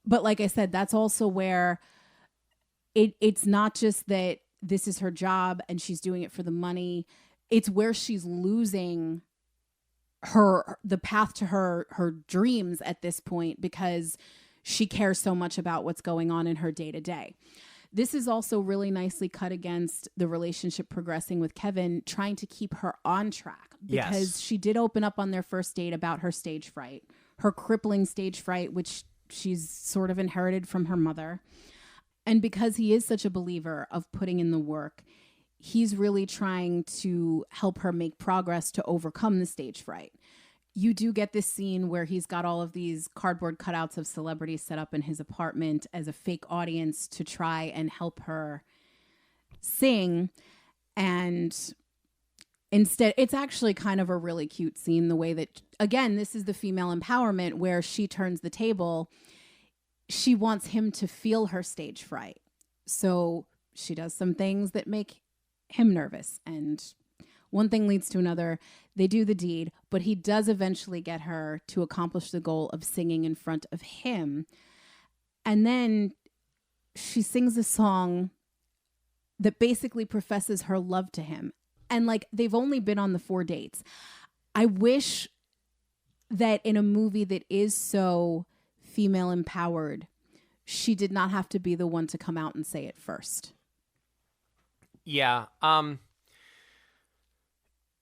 But like I said, that's also where it's not just that this is her job and she's doing it for the money. It's where she's losing the path to her dreams at this point because she cares so much about what's going on in her day to day. This is also really nicely cut against the relationship progressing with Kevin, trying to keep her on track because she did open up on their first date about her stage fright, her crippling stage fright, which she's sort of inherited from her mother. And because he is such a believer of putting in the work, he's really trying to help her make progress to overcome the stage fright. You do get this scene where he's got all of these cardboard cutouts of celebrities set up in his apartment as a fake audience to try and help her sing. And instead, it's actually kind of a really cute scene, the way that, again, this is the female empowerment where she turns the table. She wants him to feel her stage fright. So she does some things that make him nervous. And one thing leads to another. They do the deed, but he does eventually get her to accomplish the goal of singing in front of him. And then she sings a song that basically professes her love to him. And like, they've only been on the 4 dates. I wish that in a movie that is so female empowered, she did not have to be the one to come out and say it first. Yeah.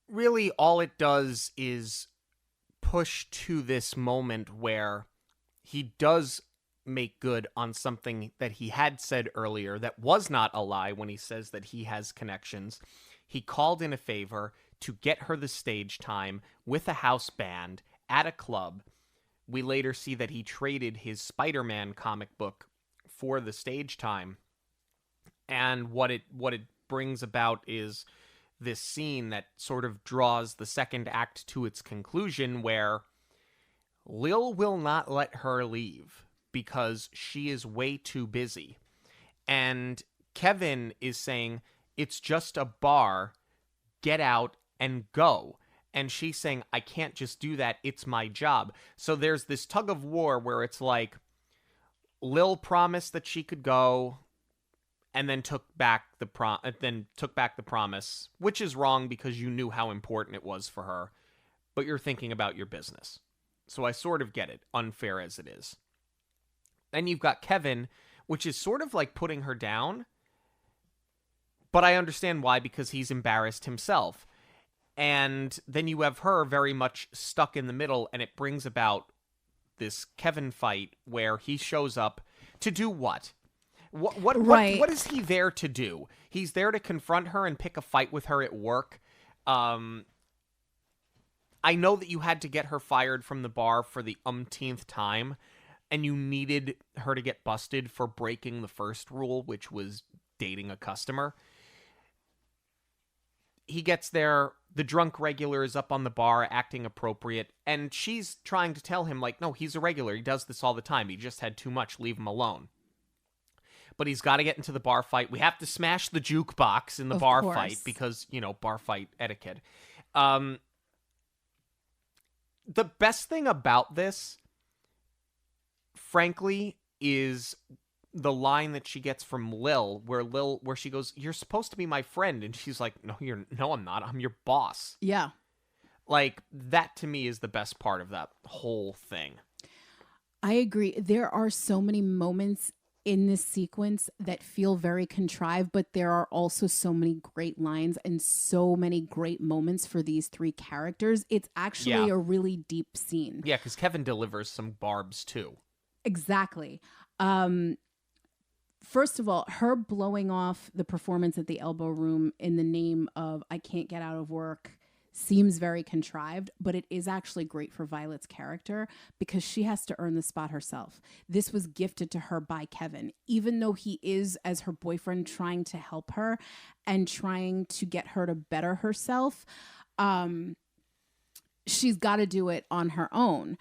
Really, all it does is push to this moment where he does make good on something that he had said earlier that was not a lie when he says that he has connections. He called in a favor to get her the stage time with a house band at a club. We later see that he traded his Spider-Man comic book for the stage time. And what it brings about is this scene that sort of draws the second act to its conclusion, where Lil will not let her leave because she is way too busy. And Kevin is saying, it's just a bar, get out and go. And she's saying, I can't just do that, it's my job. So there's this tug of war where it's like, Lil promised that she could go, and then took back the promise, which is wrong because you knew how important it was for her, but you're thinking about your business. So I sort of get it, unfair as it is. Then you've got Kevin, which is sort of like putting her down, but I understand why, because he's embarrassed himself. And then you have her very much stuck in the middle, and it brings about this Kevin fight where he shows up to do what? What is he there to do? He's there to confront her and pick a fight with her at work. I know that you had to get her fired from the bar for the umpteenth time, and you needed her to get busted for breaking the first rule, which was dating a customer. He gets there, the drunk regular is up on the bar acting appropriate, and she's trying to tell him, like, no, he's a regular, he does this all the time, he just had too much, leave him alone. But he's got to get into the bar fight. We have to smash the jukebox in the bar fight because, bar fight etiquette. The best thing about this, frankly, is the line that she gets from Lil, where she goes, "You're supposed to be my friend," and she's like, "No, I'm not. I'm your boss." Yeah. Like, that to me is the best part of that whole thing. I agree. There are so many moments in this sequence that feel very contrived, but there are also so many great lines and so many great moments for these 3 characters. It's actually a really deep scene. Yeah, because Kevin delivers some barbs too. Exactly. First of all, her blowing off the performance at the Elbow Room in the name of I can't get out of work, seems very contrived, but it is actually great for Violet's character because she has to earn the spot herself. This was gifted to her by Kevin, even though he is, as her boyfriend, trying to help her and trying to get her to better herself. She's got to do it on her own.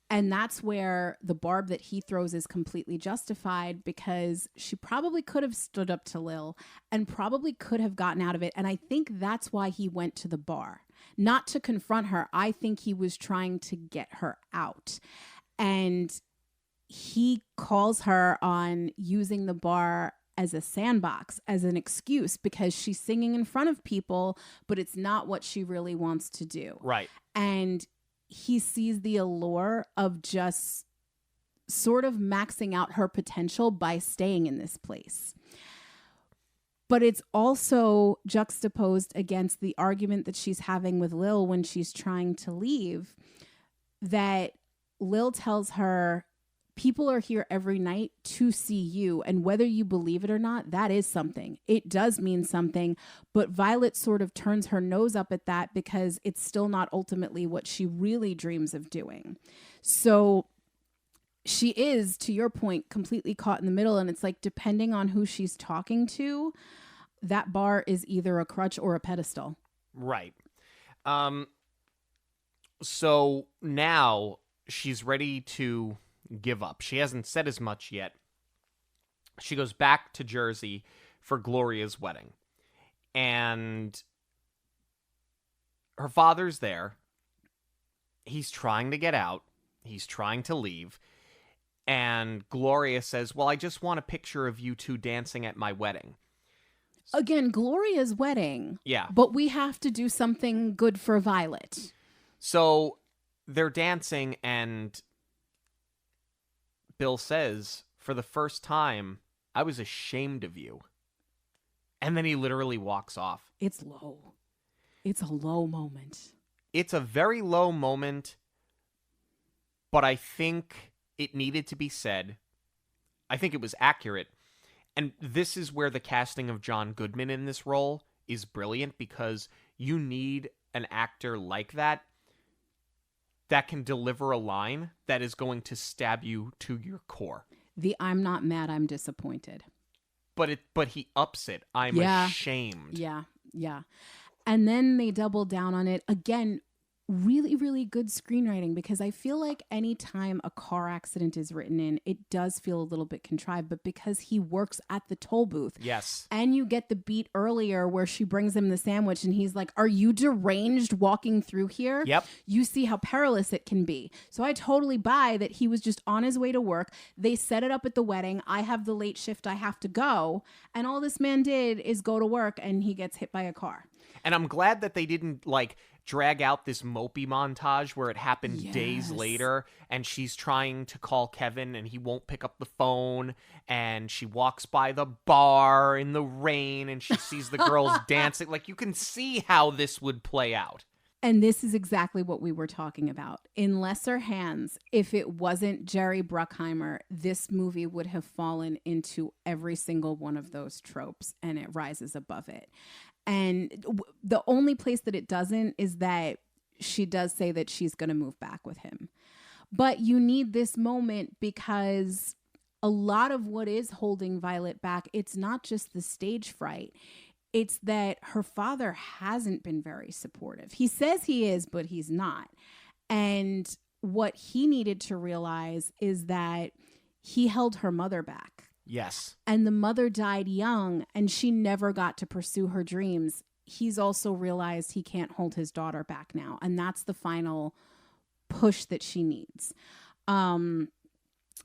And that's where the barb that he throws is completely justified, because she probably could have stood up to Lil and probably could have gotten out of it. And I think that's why he went to the bar, not to confront her. I think he was trying to get her out. And he calls her on using the bar as a sandbox, as an excuse, because she's singing in front of people, but it's not what she really wants to do. Right. And he sees the allure of just sort of maxing out her potential by staying in this place. But it's also juxtaposed against the argument that she's having with Lil when she's trying to leave, that Lil tells her, people are here every night to see you. And whether you believe it or not, that is something. It does mean something. But Violet sort of turns her nose up at that because it's still not ultimately what she really dreams of doing. So she is, to your point, completely caught in the middle. And it's like, depending on who she's talking to, that bar is either a crutch or a pedestal. Right. So now she's ready to give up. She hasn't said as much yet. She goes back to Jersey for Gloria's wedding. And her father's there. He's trying to get out. He's trying to leave. And Gloria says, well, I just want a picture of you two dancing at my wedding. Again, Gloria's wedding. Yeah. But we have to do something good for Violet. So they're dancing, and Bill says, for the first time, I was ashamed of you. And then he literally walks off. It's low. It's a low moment. It's a very low moment, but I think it needed to be said. I think it was accurate. And this is where the casting of John Goodman in this role is brilliant, because you need an actor like that can deliver a line that is going to stab you to your core. The I'm not mad, I'm disappointed. But he ups it. I'm ashamed. Yeah. And then they double down on it. Again, really, really good screenwriting, because I feel like anytime a car accident is written in, it does feel a little bit contrived, but because he works at the toll booth. Yes. And you get the beat earlier where she brings him the sandwich and he's like, are you deranged walking through here? Yep. You see how perilous it can be. So I totally buy that he was just on his way to work. They set it up at the wedding. I have the late shift. I have to go. And all this man did is go to work, and he gets hit by a car. And I'm glad that they didn't drag out this mopey montage where it happened days later, and she's trying to call Kevin and he won't pick up the phone, and she walks by the bar in the rain and she sees the girls dancing. Like, you can see how this would play out. And this is exactly what we were talking about. In lesser hands, if it wasn't Jerry Bruckheimer, this movie would have fallen into every single one of those tropes, and it rises above it. And the only place that it doesn't is that she does say that she's going to move back with him. But you need this moment, because a lot of what is holding Violet back, it's not just the stage fright. It's that her father hasn't been very supportive. He says he is, but he's not. And what he needed to realize is that he held her mother back. Yes. And the mother died young, and she never got to pursue her dreams. He's also realized he can't hold his daughter back now. And that's the final push that she needs.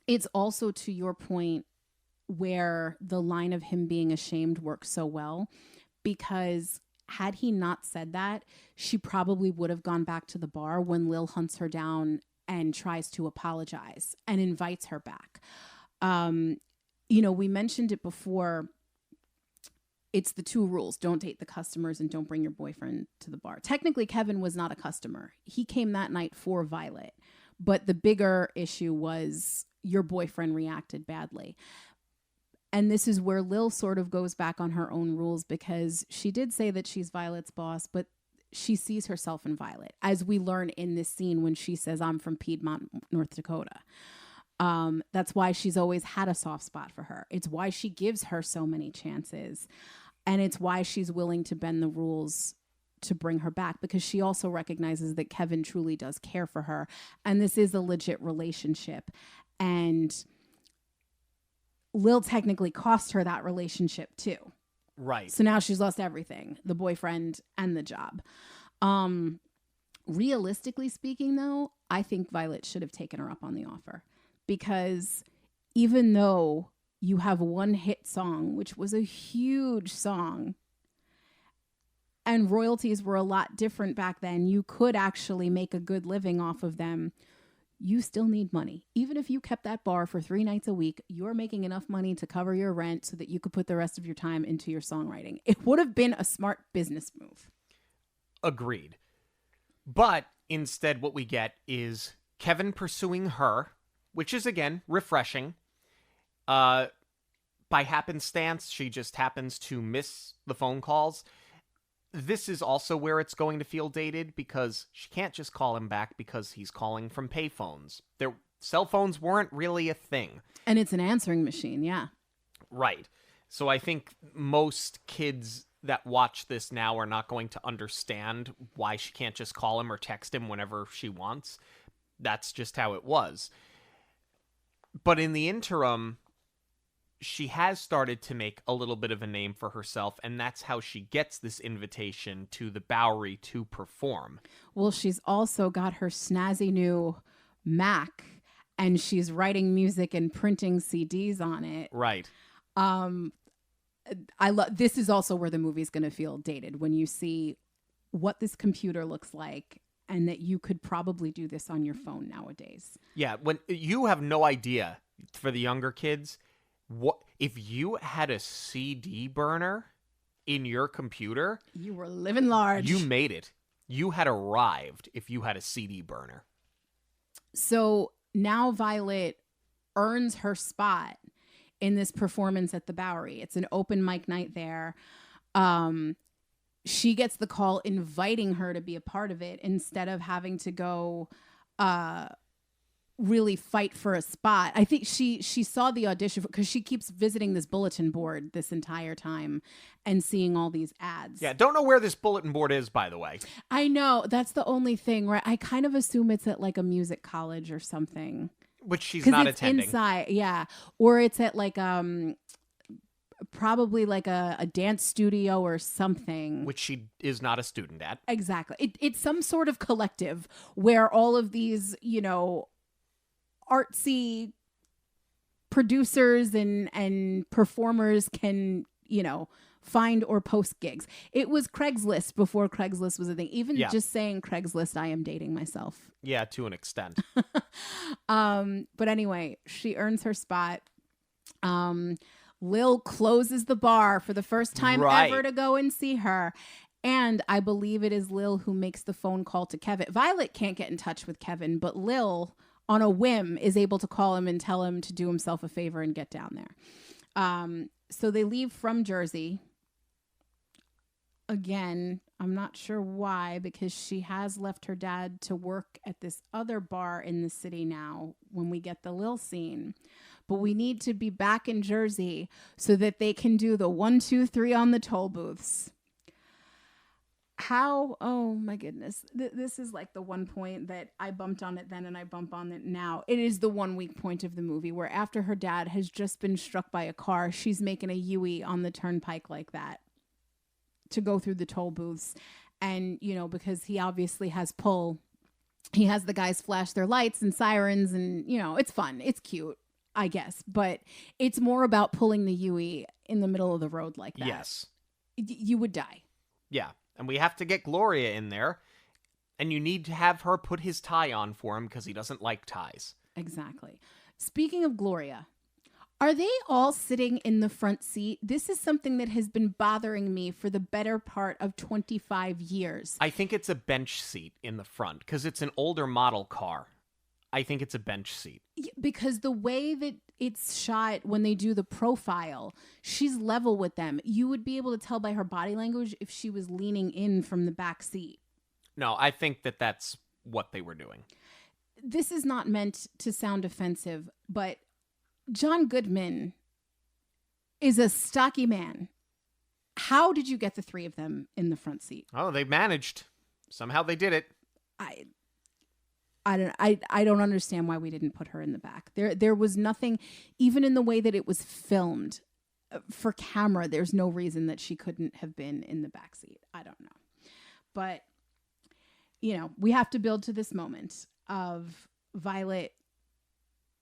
It's also, to your point, where the line of him being ashamed works so well, because had he not said that, she probably would have gone back to the bar when Lil hunts her down and tries to apologize and invites her back. We mentioned it before. It's the two rules. Don't date the customers and don't bring your boyfriend to the bar. Technically, Kevin was not a customer. He came that night for Violet. But the bigger issue was your boyfriend reacted badly. And this is where Lil sort of goes back on her own rules, because she did say that she's Violet's boss, but she sees herself in Violet, as we learn in this scene when she says, I'm from Piedmont, North Dakota. That's why she's always had a soft spot for her. It's why she gives her so many chances. And it's why she's willing to bend the rules to bring her back, because she also recognizes that Kevin truly does care for her. And this is a legit relationship. And Lil technically cost her that relationship too. Right. So now she's lost everything, the boyfriend and the job. Realistically speaking, though, I think Violet should have taken her up on the offer, because even though you have one hit song, which was a huge song, and royalties were a lot different back then, you could actually make a good living off of them. You still need money. Even if you kept that bar for 3 nights a week, you're making enough money to cover your rent so that you could put the rest of your time into your songwriting. It would have been a smart business move. Agreed. But instead what we get is Kevin pursuing her, which is, again, refreshing. By happenstance, she just happens to miss the phone calls. This is also where it's going to feel dated, because she can't just call him back because he's calling from payphones. Their cell phones weren't really a thing. And it's an answering machine, yeah. Right. So I think most kids that watch this now are not going to understand why she can't just call him or text him whenever she wants. That's just how it was. But in the interim, she has started to make a little bit of a name for herself, and that's how she gets this invitation to the Bowery to perform. Well, she's also got her snazzy new Mac, and she's writing music and printing CDs on it. Right. This is also where the movie's going to feel dated, when you see what this computer looks like, and that you could probably do this on your phone nowadays. Yeah, when you have no idea, for the younger kids, what if you had a CD burner in your computer? You were living large. You made it. You had arrived if you had a CD burner. So now Violet earns her spot in this performance at the Bowery. It's an open mic night there. She gets the call inviting her to be a part of it, instead of having to go really fight for a spot. I think she saw the audition, because she keeps visiting this bulletin board this entire time and seeing all these ads. Yeah, don't know where this bulletin board is, by the way. I know. That's the only thing, right? I kind of assume it's at like a music college or something. Which she's not attending. Inside, yeah. Or it's at like probably like a dance studio or something. Which she is not a student at. Exactly. It's some sort of collective where all of these, artsy producers and performers can, find or post gigs. It was Craigslist before Craigslist was a thing. Even just saying Craigslist, I am dating myself. Yeah, to an extent. But anyway, she earns her spot. Lil closes the bar for the first time ever to go and see her. And I believe it is Lil who makes the phone call to Kevin. Violet can't get in touch with Kevin, but Lil, on a whim, is able to call him and tell him to do himself a favor and get down there. So they leave from Jersey. Again, I'm not sure why, because she has left her dad to work at this other bar in the city now when we get the Lil scene. But we need to be back in Jersey so that they can do the 1, 2, 3 on the toll booths. How? Oh my goodness. This is like the one point that I bumped on it then and I bump on it now. It is the one weak point of the movie, where after her dad has just been struck by a car, she's making a U-ey on the turnpike like that to go through the toll booths. And, because he obviously has pull, he has the guys flash their lights and sirens, and, it's fun. It's cute, I guess. But it's more about pulling the U-ey in the middle of the road like that. Yes. You would die. Yeah. And we have to get Gloria in there. And you need to have her put his tie on for him because he doesn't like ties. Exactly. Speaking of Gloria, are they all sitting in the front seat? This is something that has been bothering me for the better part of 25 years. I think it's a bench seat in the front because it's an older model car. I think it's a bench seat. Because the way that it's shot when they do the profile, she's level with them. You would be able to tell by her body language if she was leaning in from the back seat. No, I think that that's what they were doing. This is not meant to sound offensive, but John Goodman is a stocky man. How did you get the three of them in the front seat? Oh, they managed. Somehow they did it. I don't understand why we didn't put her in the back. There was nothing, even in the way that it was filmed for camera, there's no reason that she couldn't have been in the back seat. I don't know. But, you know, we have to build to this moment of Violet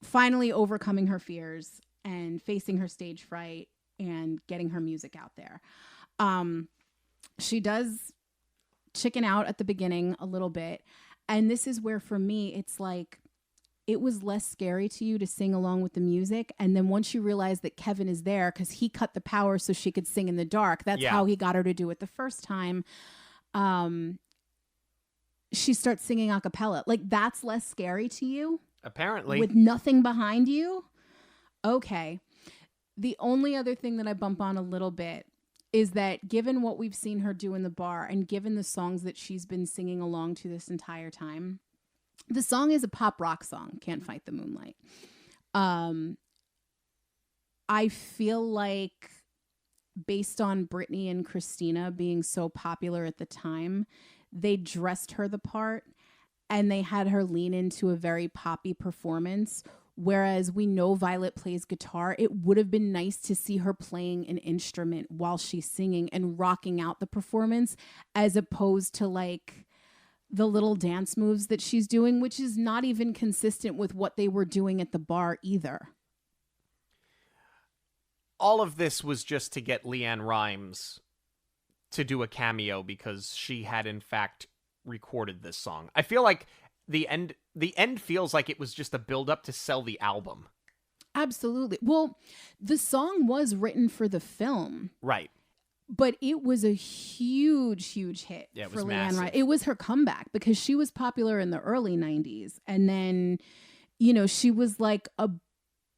finally overcoming her fears and facing her stage fright and getting her music out there. She does chicken out at the beginning a little bit. And this is where, for me, it's like, it was less scary to you to sing along with the music. And then once you realize that Kevin is there, because he cut the power so she could sing in the dark. That's how he got her to do it the first time. She starts singing a cappella. Like, that's less scary to you? Apparently. With nothing behind you? Okay. The only other thing that I bump on a little bit is that given what we've seen her do in the bar and given the songs that she's been singing along to this entire time, the song is a pop rock song, Can't Fight the Moonlight. I feel like based on Britney and Christina being so popular at the time, they dressed her the part and they had her lean into a very poppy performance. Whereas we know Violet plays guitar, it would have been nice to see her playing an instrument while she's singing and rocking out the performance, as opposed to like the little dance moves that she's doing, which is not even consistent with what they were doing at the bar either. All of this was just to get Leanne Rimes to do a cameo because she had in fact recorded this song. I feel like the end feels like it was just a build up to sell the album. Absolutely. Well, the song was written for the film. Right. But it was a huge hit for Leanne Rimes. It was her comeback because she was popular in the early 90s. And then, you know, she was like a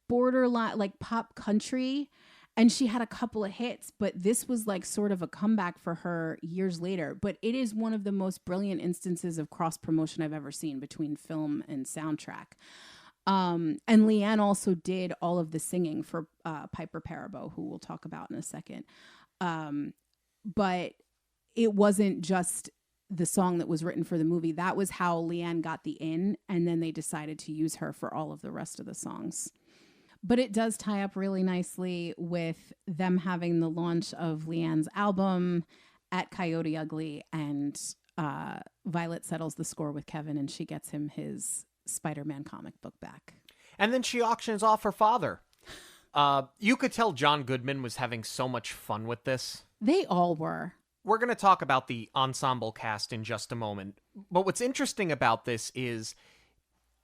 borderline, like pop country. And she had a couple of hits, but this was like sort of a comeback for her years later. But it is one of the most brilliant instances of cross promotion I've ever seen between film and soundtrack. And Leanne also did all of the singing for Piper Perabo, who we'll talk about in a second. But it wasn't just the song that was written for the movie. That was how Leanne got the in, and then they decided to use her for all of the rest of the songs. But it does tie up really nicely with them having the launch of Leanne's album at Coyote Ugly, and Violet settles the score with Kevin, and she gets him his Spider-Man comic book back. And then she auctions off her father. You could tell John Goodman was having so much fun with this. They all were. We're going to talk about the ensemble cast in just a moment. But what's interesting about this is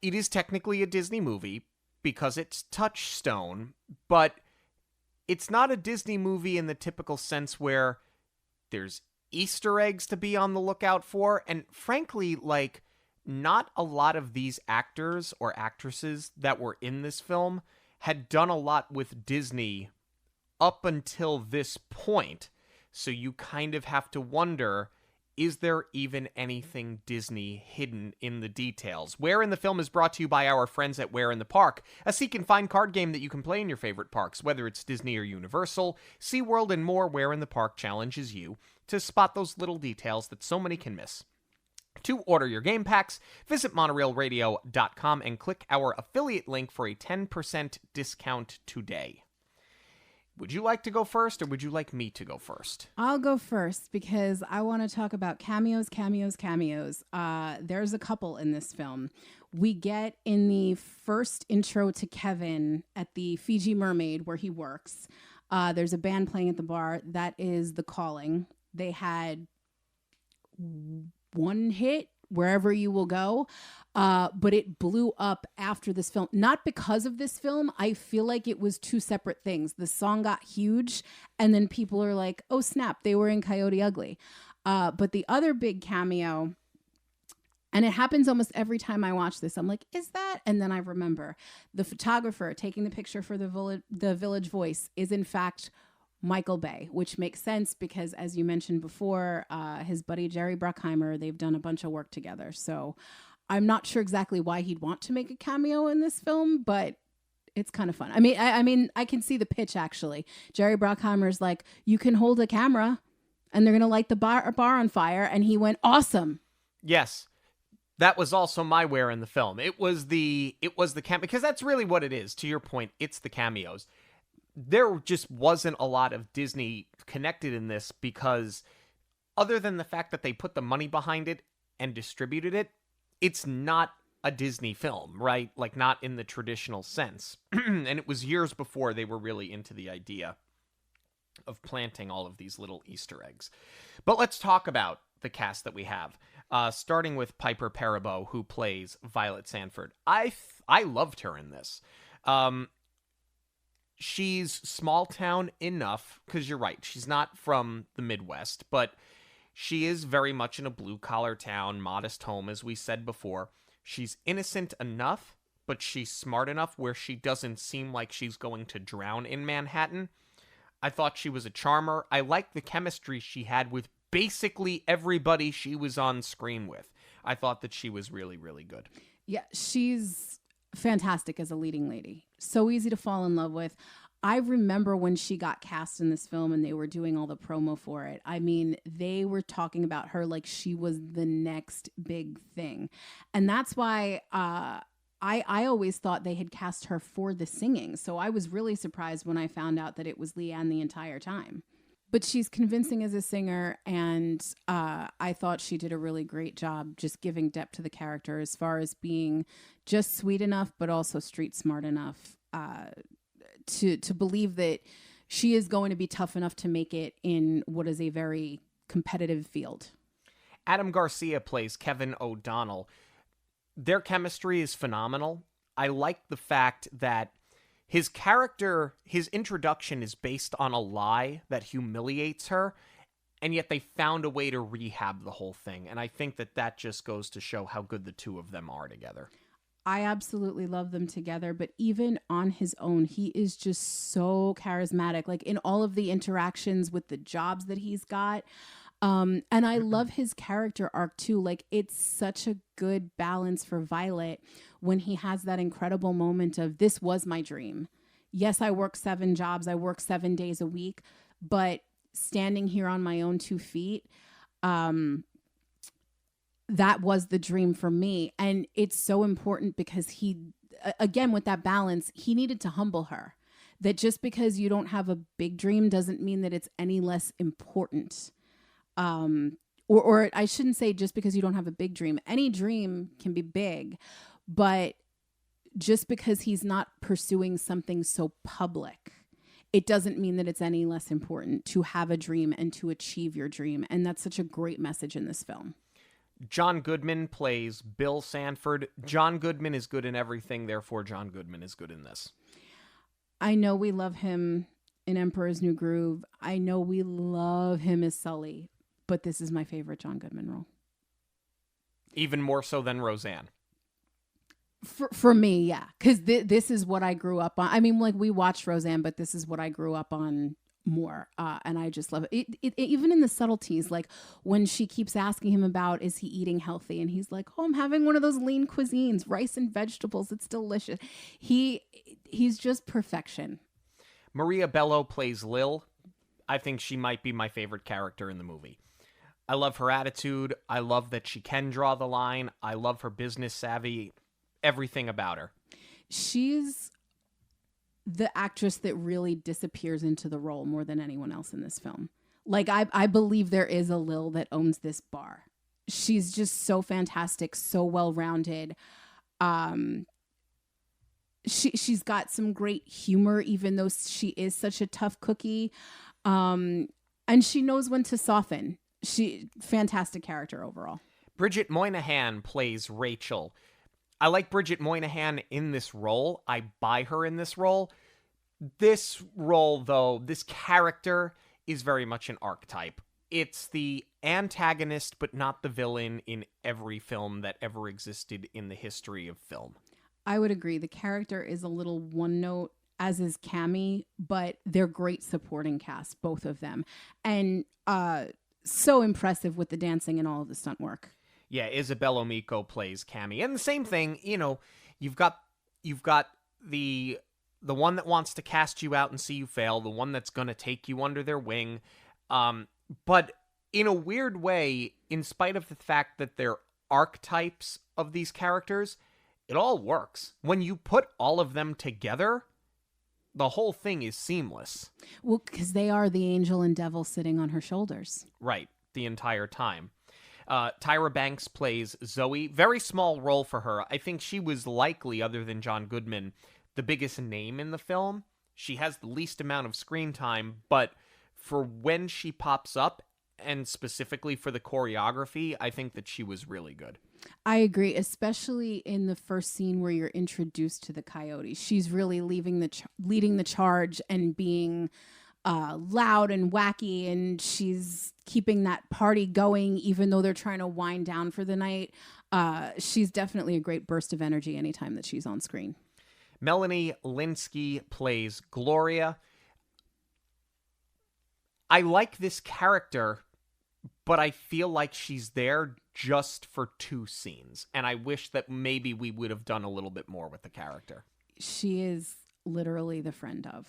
it is technically a Disney movie, because it's Touchstone, but it's not a Disney movie in the typical sense where there's Easter eggs to be on the lookout for. And frankly, like, not a lot of these actors or actresses that were in this film had done a lot with Disney up until this point. So you kind of have to wonder, is there even anything Disney hidden in the details? Where in the Film is brought to you by our friends at Where in the Park, a seek and find card game that you can play in your favorite parks, whether it's Disney or Universal, SeaWorld, and more. Where in the Park challenges you to spot those little details that so many can miss. To order your game packs, visit monoreelradio.com and click our affiliate link for a 10% discount today. Would you like to go first, or would you like me to go first? I'll go first because I want to talk about cameos. There's a couple in this film. We get in the first intro to Kevin at the Fiji Mermaid where he works. There's a band playing at the bar. That is The Calling. They had one hit, Wherever You Will Go. But it blew up after this film. Not because of this film. I feel like it was two separate things. The song got huge, and then people are like, oh, snap, they were in Coyote Ugly. But the other big cameo, and it happens almost every time I watch this, I'm like, is that? And then I remember the photographer taking the picture for the Village Voice is in fact Michael Bay, which makes sense because, as you mentioned before, his buddy Jerry Bruckheimer, they've done a bunch of work together. So I'm not sure exactly why he'd want to make a cameo in this film, but it's kind of fun. I mean, I can see the pitch, actually. Jerry Bruckheimer's like, you can hold a camera and they're going to light the bar on fire. And he went, awesome. Yes. That was also my where in the film. It was the cameo, because that's really what it is. To your point, it's the cameos. There just wasn't a lot of Disney connected in this because other than the fact that they put the money behind it and distributed it, it's not a Disney film, right? Like, not in the traditional sense. And it was years before they were really into the idea of planting all of these little Easter eggs. But let's talk about the cast that we have, starting with Piper Perabo, who plays Violet Sanford. I loved her in this. She's small town enough, because you're right, she's not from the Midwest, but she is very much in a blue-collar town, modest home, as we said before. She's innocent enough, but she's smart enough where she doesn't seem like she's going to drown in Manhattan. I thought she was a charmer. I liked the chemistry she had with basically everybody she was on screen with. I thought that she was really, really good. Yeah, she's fantastic as a leading lady. So easy to fall in love with. I remember when she got cast in this film and they were doing all the promo for it. I mean, they were talking about her like she was the next big thing. And that's why I always thought they had cast her for the singing. So I was really surprised when I found out that it was Leanne the entire time. But she's convincing as a singer, and I thought she did a really great job just giving depth to the character as far as being just sweet enough, but also street smart enough to believe that she is going to be tough enough to make it in what is a very competitive field. Adam Garcia plays Kevin O'Donnell. Their chemistry is phenomenal. I like the fact that his character, his introduction is based on a lie that humiliates her, and yet they found a way to rehab the whole thing. And I think that that just goes to show how good the two of them are together. I absolutely love them together, but even on his own, he is just so charismatic. Like in all of the interactions with the jobs that he's got. And I love his character arc too. Like it's such a good balance for Violet when he has that incredible moment of, this was my dream. Yes, I work 7 jobs. I work 7 days a week, but standing here on my own 2 feet, that was the dream for me. And it's so important because he, again, with that balance, he needed to humble her. That just because you don't have a big dream doesn't mean that it's any less important. Or I shouldn't say just because you don't have a big dream. Any dream can be big, but just because he's not pursuing something so public, it doesn't mean that it's any less important to have a dream and to achieve your dream. And that's such a great message in this film. John Goodman plays Bill Sanford. John Goodman is good in everything, therefore John Goodman is good in this. I know we love him in Emperor's New Groove. I know we love him as Sully, but this is my favorite John Goodman role. Even more so than Roseanne. For me, yeah. Because this is what I grew up on. I mean, like, we watched Roseanne, but this is what I grew up on more. And I just love it. Even in the subtleties, like when she keeps asking him about, is he eating healthy? And he's like, oh, I'm having one of those lean cuisines, rice and vegetables. It's delicious. He's just perfection. Maria Bello plays Lil. I think she might be my favorite character in the movie. I love her attitude. I love that she can draw the line. I love her business savvy. Everything about her. She's the actress that really disappears into the role more than anyone else in this film. Like, I believe there is a Lil that owns this bar. She's just so fantastic, so well-rounded. She's got some great humor, even though she is such a tough cookie. And she knows when to soften. Fantastic character overall. Bridget Moynihan plays Rachel. I like Bridget Moynihan in this role. I buy her in this role. This role, though, this character is very much an archetype. It's the antagonist, but not the villain in every film that ever existed in the history of film. I would agree. The character is a little one note, as is Cammy, but they're great supporting cast, both of them. And so impressive with the dancing and all of the stunt work. Yeah, Isabel Omiko plays Cammy. And the same thing, you know, you've got the one that wants to cast you out and see you fail, the one that's going to take you under their wing. But in a weird way, in spite of the fact that they're archetypes of these characters, it all works. When you put all of them together, the whole thing is seamless. Well, because they are the angel and devil sitting on her shoulders. Right, the entire time. Tyra Banks plays Zoe. Very small role for her. I think she was likely, other than John Goodman, the biggest name in the film. She has the least amount of screen time, but for when she pops up, and specifically for the choreography, I think that she was really good. I agree, especially in the first scene where you're introduced to the Coyote. She's really leading the charge and being loud and wacky, and she's keeping that party going even though they're trying to wind down for the night. She's definitely a great burst of energy anytime that she's on screen. Melanie Lynskey plays Gloria. I like this character, but I feel like she's there just for 2 scenes, and I wish that maybe we would have done a little bit more with the character. She is literally the friend of.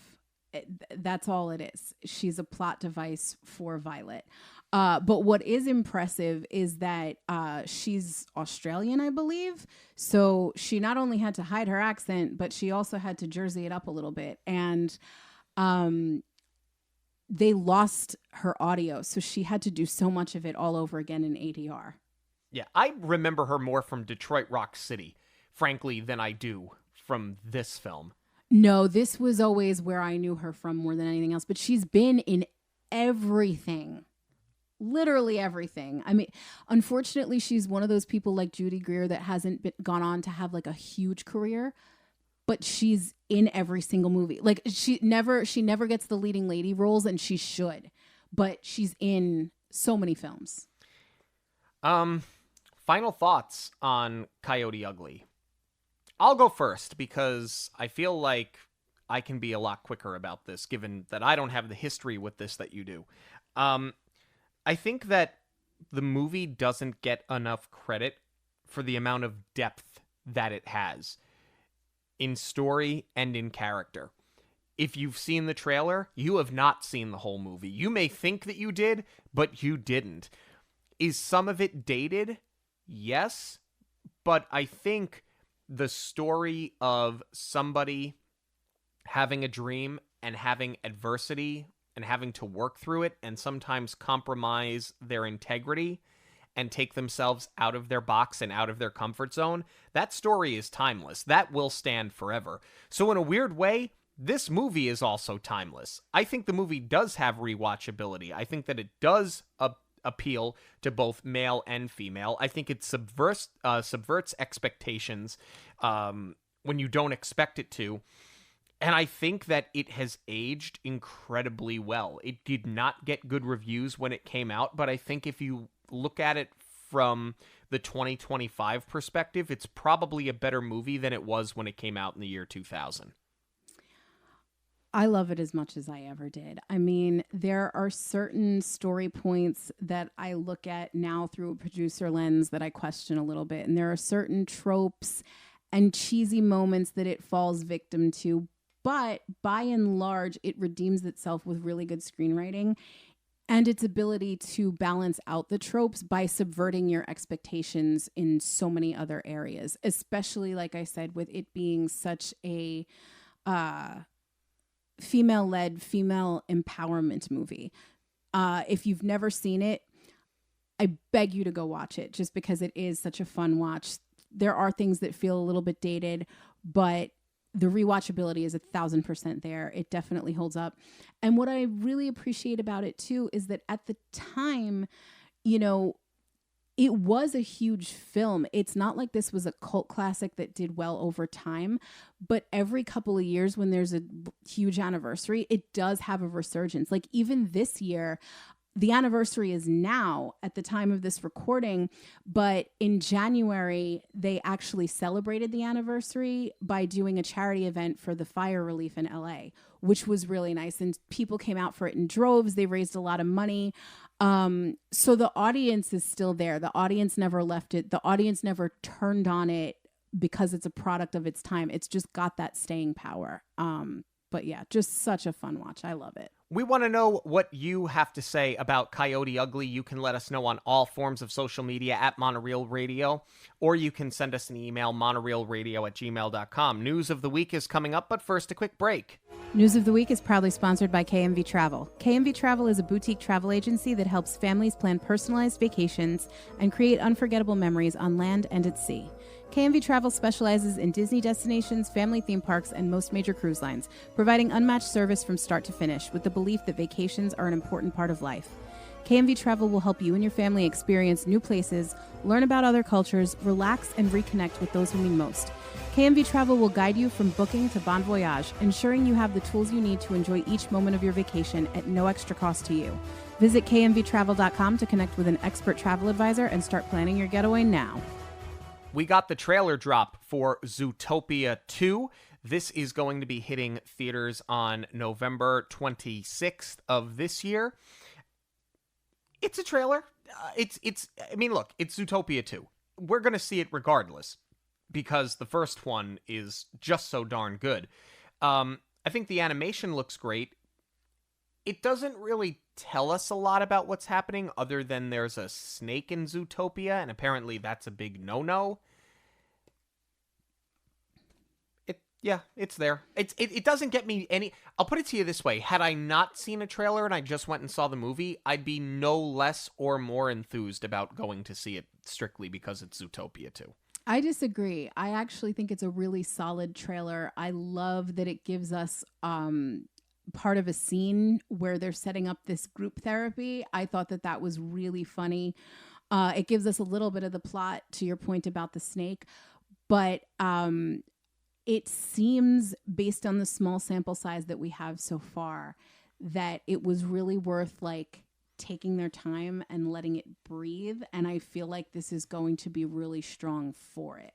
That's all it is. She's a plot device for Violet. But what is impressive is that she's Australian, I believe. So she not only had to hide her accent, but she also had to Jersey it up a little bit. And they lost her audio, so she had to do so much of it all over again in ADR. Yeah, I remember her more from Detroit Rock City, frankly, than I do from this film. No, this was always where I knew her from more than anything else, but she's been in everything. Literally everything. I mean, unfortunately, she's one of those people like Judy Greer that hasn't gone on to have like a huge career, but she's in every single movie. Like she never gets the leading lady roles, and she should, but she's in so many films. Final thoughts on Coyote Ugly. I'll go first because I feel like I can be a lot quicker about this, given that I don't have the history with this that you do. I think that the movie doesn't get enough credit for the amount of depth that it has in story and in character. If you've seen the trailer, you have not seen the whole movie. You may think that you did, but you didn't. Is some of it dated? Yes, but I think the story of somebody having a dream and having adversity and having to work through it and sometimes compromise their integrity and take themselves out of their box and out of their comfort zone, that story is timeless. That will stand forever. So in a weird way, this movie is also timeless. I think the movie does have rewatchability. I think that it does appeal to both male and female. I think it subverts expectations when you don't expect it to. And I think that it has aged incredibly well. It did not get good reviews when it came out, but I think if you look at it from the 2025 perspective, it's probably a better movie than it was when it came out in the year 2000. I love it as much as I ever did. I mean, there are certain story points that I look at now through a producer lens that I question a little bit. And there are certain tropes and cheesy moments that it falls victim to. But by and large, it redeems itself with really good screenwriting and its ability to balance out the tropes by subverting your expectations in so many other areas, especially, like I said, with it being such a female-led, female empowerment movie. If you've never seen it, I beg you to go watch it just because it is such a fun watch. There are things that feel a little bit dated, but the rewatchability is 1,000% there. It definitely holds up. And what I really appreciate about it too is that at the time, you know, it was a huge film. It's not like this was a cult classic that did well over time, but every couple of years when there's a huge anniversary, it does have a resurgence. Like even this year, The anniversary is now at the time of this recording, but in January, they actually celebrated the anniversary by doing a charity event for the fire relief in LA, which was really nice. And people came out for it in droves. They raised a lot of money. So the audience is still there. The audience never left it. The audience never turned on it because it's a product of its time. It's just got that staying power. But yeah, just such a fun watch. I love it. We want to know what you have to say about Coyote Ugly. You can let us know on all forms of social media at Monoreel Radio, or you can send us an email, monoreelradio@gmail.com. News of the week is coming up, but first a quick break. News of the Week is proudly sponsored by KMV Travel. KMV Travel is a boutique travel agency that helps families plan personalized vacations and create unforgettable memories on land and at sea. KMV Travel specializes in Disney destinations, family theme parks, and most major cruise lines, providing unmatched service from start to finish with the belief that vacations are an important part of life. KMV Travel will help you and your family experience new places, learn about other cultures, relax, and reconnect with those who mean most. KMV Travel will guide you from booking to bon voyage, ensuring you have the tools you need to enjoy each moment of your vacation at no extra cost to you. Visit kmvtravel.com to connect with an expert travel advisor and start planning your getaway now. We got the trailer drop for Zootopia 2. This is going to be hitting theaters on November 26th of this year. It's a trailer. Look, it's Zootopia 2. We're going to see it regardless because the first one is just so darn good. I think the animation looks great. It doesn't really tell us a lot about what's happening other than there's a snake in Zootopia, and apparently that's a big no-no. It's there. It doesn't get me any... I'll put it to you this way. Had I not seen a trailer and I just went and saw the movie, I'd be no less or more enthused about going to see it strictly because it's Zootopia 2. I disagree. I actually think it's a really solid trailer. I love that it gives us part of a scene where they're setting up this group therapy. I thought that was really funny. It gives us a little bit of the plot, to your point about the snake, but it seems, based on the small sample size that we have so far, that it was really worth taking their time and letting it breathe. And I feel like this is going to be really strong for it.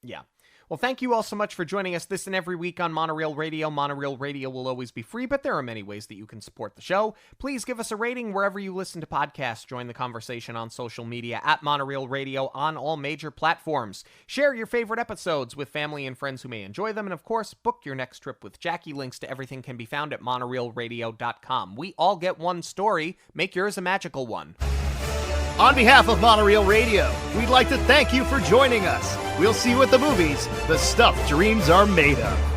Yeah. Well, thank you all so much for joining us this and every week on Monoreel Radio. Monoreel Radio will always be free, but there are many ways that you can support the show. Please give us a rating wherever you listen to podcasts. Join the conversation on social media at Monoreel Radio on all major platforms. Share your favorite episodes with family and friends who may enjoy them. And of course, book your next trip with Jackie. Links to everything can be found at monoreelradio.com. We all get one story. Make yours a magical one. On behalf of Monoreel Radio, we'd like to thank you for joining us. We'll see you at the movies, the stuff dreams are made of.